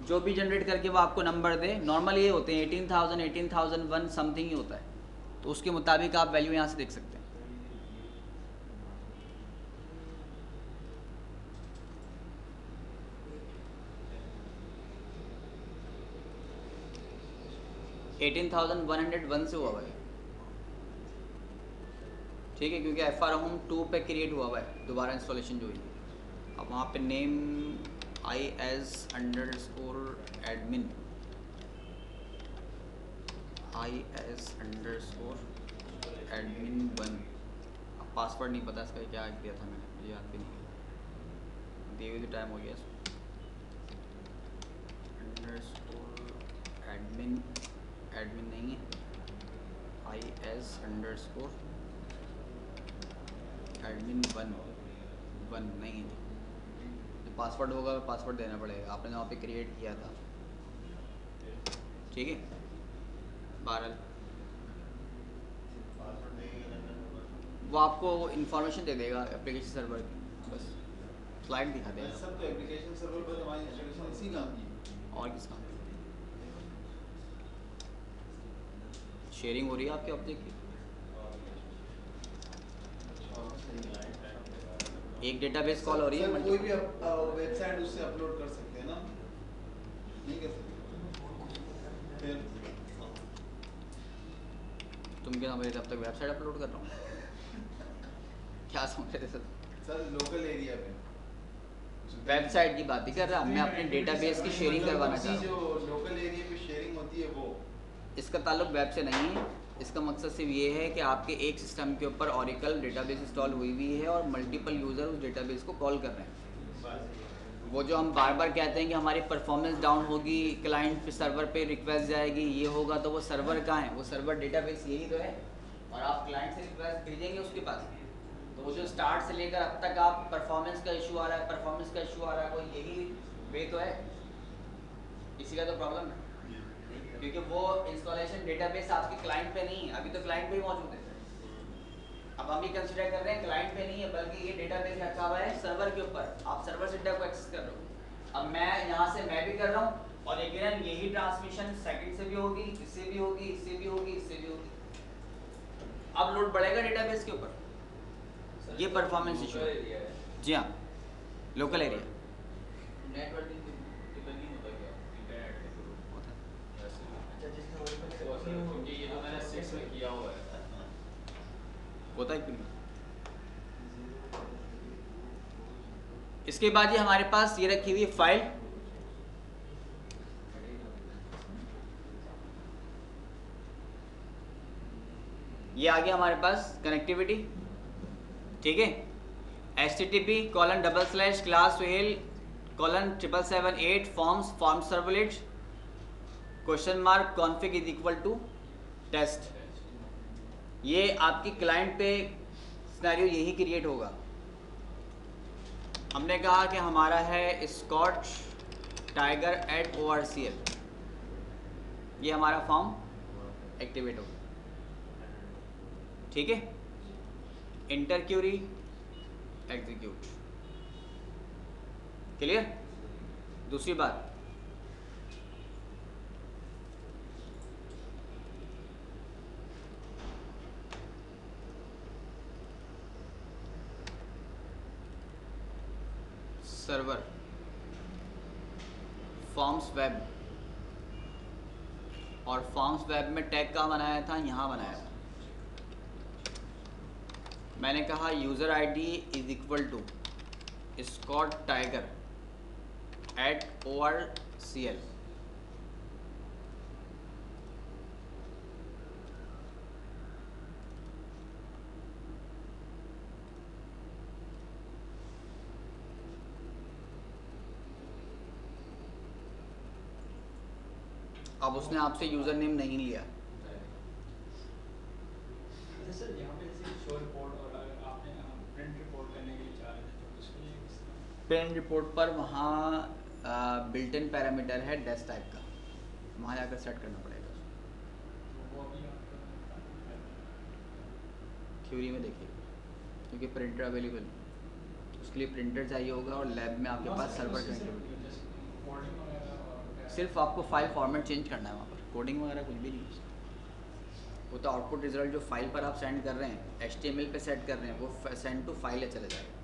जो भी जनरेट करके वो आपको नंबर दे। नॉर्मल ये होते हैं 18,000, 18,001 समथिंग ही होता है, तो उसके मुताबिक आप वैल्यू यहाँ से देख सकते हैं। $18,101 से हुआ है, ठीक है, क्योंकि FR होम 2 पे क्रिएट हुआ है, दोबारा इंस्टॉलेशन जो हुई। अब वहाँ पे नेम IS_admin IS_admin1। अब पासवर्ड नहीं पता इसका, क्या दिया था मैंने, मुझे याद भी नहीं है, दिए हुए टाइम हो गया इसको। _admin नहीं है, IS_admin1 नहीं है, पासवर्ड होगा, पासवर्ड देना पड़ेगा, आपने वहाँ पे क्रिएट किया था, ठीक है। बहरहाल पासवर्ड देंगे वो आपको इंफॉर्मेशन दे देगा एप्लीकेशन सर्वर की, बस स्लाइड दिखा देगा। सब तो एप्लीकेशन सर्वर पर हमारी इंस्टॉलेशन इसी काम की और किस काम शेयरिंग हो रही है आपके ऑब्जेक्ट की? एक डेटाबेस कॉल हो रही है, सर, कोई भी वेबसाइट उससे अपलोड कर सकते हैं ना? नहीं कर सकते फिर तुम क्या समझ रहे थे अब तक वेबसाइट अपलोड कर रहा हूँ? क्या समझ रहे थे सर? सर लोकल एरिया पे वेबसाइट की बात ही कर रहा, मैं अपने डेटाबेस की शेयरिंग करवाना चाह रहा हूँ। जो लोकल एरिया पे शेयरिंग होती है वो इसका ताल्लुक वेब से नहीं है, इसका मकसद सिर्फ ये है कि आपके एक सिस्टम के ऊपर ओरेकल डेटाबेस इंस्टॉल हुई हुई है और मल्टीपल यूज़र उस डेटाबेस को कॉल कर रहे हैं। वो जो हम बार बार कहते हैं कि हमारी परफॉर्मेंस डाउन होगी, क्लाइंट पे सर्वर पे रिक्वेस्ट जाएगी, ये होगा, तो वो सर्वर कहाँ है? वो सर्वर डेटाबेस यही तो है, और आप क्लाइंट से रिक्वेस्ट भेजेंगे उसके पास। तो वो जो स्टार्ट से लेकर अब तक आप परफॉर्मेंस का इशू आ रहा है, परफॉर्मेंस का इशू आ रहा है, वो यही वे तो है, इसी का तो प्रॉब्लम है। क्योंकि वो इंस्टॉलेशन डेटाबेस आपके क्लाइंट पे नहीं है, अभी तो क्लाइंट पे ही मौजूद है। अब हम ये कंसीडर कर रहे हैं क्लाइंट पे नहीं है, बल्कि ये डेटाबेस रखा हुआ है सर्वर के ऊपर, आप सर्वर से डेटा को एक्सेस कर रहे हो। अब मैं यहाँ से मैं भी कर रहा हूँ, और यकीनन यही ट्रांसमिशन सेकंड से भी होगी, इससे भी होगी, इससे भी होगी, इससे भी होगी। अब लोड बढ़ेगा डेटाबेस के ऊपर, ये परफॉर्मेंस इशू है। जी हाँ, लोकल एरिया नेटवर्किंग होता है क्यों नहीं? इसके बाद ये हमारे पास ये रखी हुई फाइल, ये आ गया हमारे पास कनेक्टिविटी, ठीक है। http://class/class/778 form servlet $config is equal to test। ये आपकी क्लाइंट पे सिनेरियो यही क्रिएट होगा। हमने कहा कि हमारा है स्कॉट टाइगर एट ORCL, ये हमारा फॉर्म एक्टिवेट होगा, ठीक है। Enter query execute, clear. दूसरी बात, सर्वर फॉर्म्स वेब, और फॉर्म्स वेब में टैग कहाँ बनाया था? यहाँ बनाया था। मैंने कहा user ID is equal to Scott tiger at ORCL। अब उसने आपसे यूज़र नेम नहीं लिया, सर यहाँ पे जैसे शो रिपोर्ट और अगर आपने प्रिंट रिपोर्ट करने के लिए चाह रहे थे तो उसके लिए किस तरह? पेन रिपोर्ट पर वहाँ बिल्ट इन पैरामीटर है डेस्क टाइप का, वहाँ जाकर सेट करना पड़ेगा। वो अभी आपका थ्योरी में देखिए, क्योंकि प्रिंटर अवेलेबल नहीं, उसके लिए प्रिंटर चाहिए होगा, और लैब में आपके पास सर्वर कनेक्टिविटी। सिर्फ आपको फाइल फॉर्मेट चेंज करना है, वहाँ पर कोडिंग वगैरह कुछ भी नहीं है। वो तो आउटपुट रिजल्ट जो फाइल पर आप सेंड कर रहे हैं, HTML पे सेट कर रहे हैं, वो सेंड टू फाइल चले जाएगा।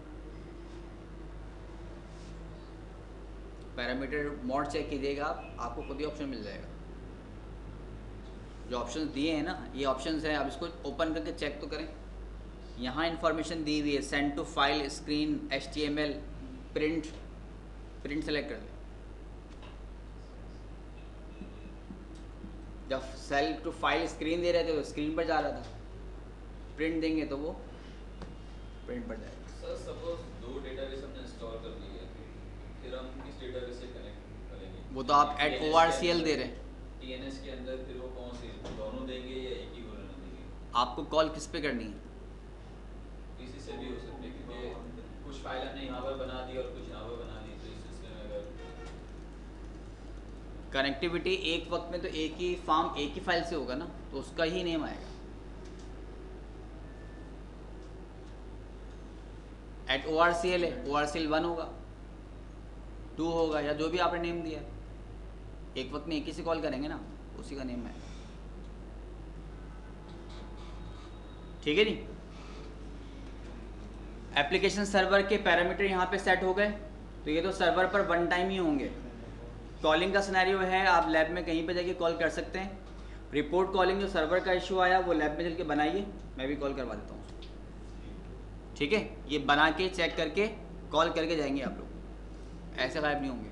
पैरामीटर मोड चेक कीजिएगा आप, आपको खुद ही ऑप्शन मिल जाएगा। जो ऑप्शंस दिए हैं ना, ये ऑप्शंस हैं, आप इसको ओपन करके चेक तो करें। यहाँ इन्फॉर्मेशन दी हुई है, send to file, screen, HTML, print select कर लें। जब सेल टू फाइल स्क्रीन दे रहे थे तो स्क्रीन पर जा रहा था, प्रिंट देंगे तो वो प्रिंट पर जाएगा। सर सपोज दो डेटाबेस हमने इंस्टॉल कर लिए, फिर हम किस डेटाबेस से कनेक्ट करेंगे? वो तो आप एट ORCL दे रहे हैं, TNS के अंदर फिर वो कौन सी दोनों देंगे या एक ही को रहने देंगे? आपको कॉल किस पे करनी है? किसी से भी हो सकते हैं, क्योंकि कुछ फाइल हमने यहाँ पर बना दी और कुछ यहाँ पर बना दी, तो कनेक्टिविटी एक वक्त में तो एक ही फॉर्म एक ही फाइल से होगा ना, तो उसका ही नेम आएगा। एट ORCL है, ORCL 1 होगा, 2 होगा, या जो भी आपने नेम दिया है, एक वक्त में एक ही से कॉल करेंगे ना, उसी का नेम है। ठीक है जी। एप्लीकेशन सर्वर के पैरामीटर यहाँ पे सेट हो गए, तो ये तो सर्वर पर वन टाइम ही होंगे। कॉलिंग का सिनेरियो है, आप लैब में कहीं पे जाके कॉल कर सकते हैं। रिपोर्ट कॉलिंग जो सर्वर का इशू आया वो लैब में चल के बनाइए, मैं भी कॉल करवा देता हूँ। ठीक है, ये बना के चेक करके कॉल करके जाएंगे आप लोग, ऐसे गायब नहीं होंगे।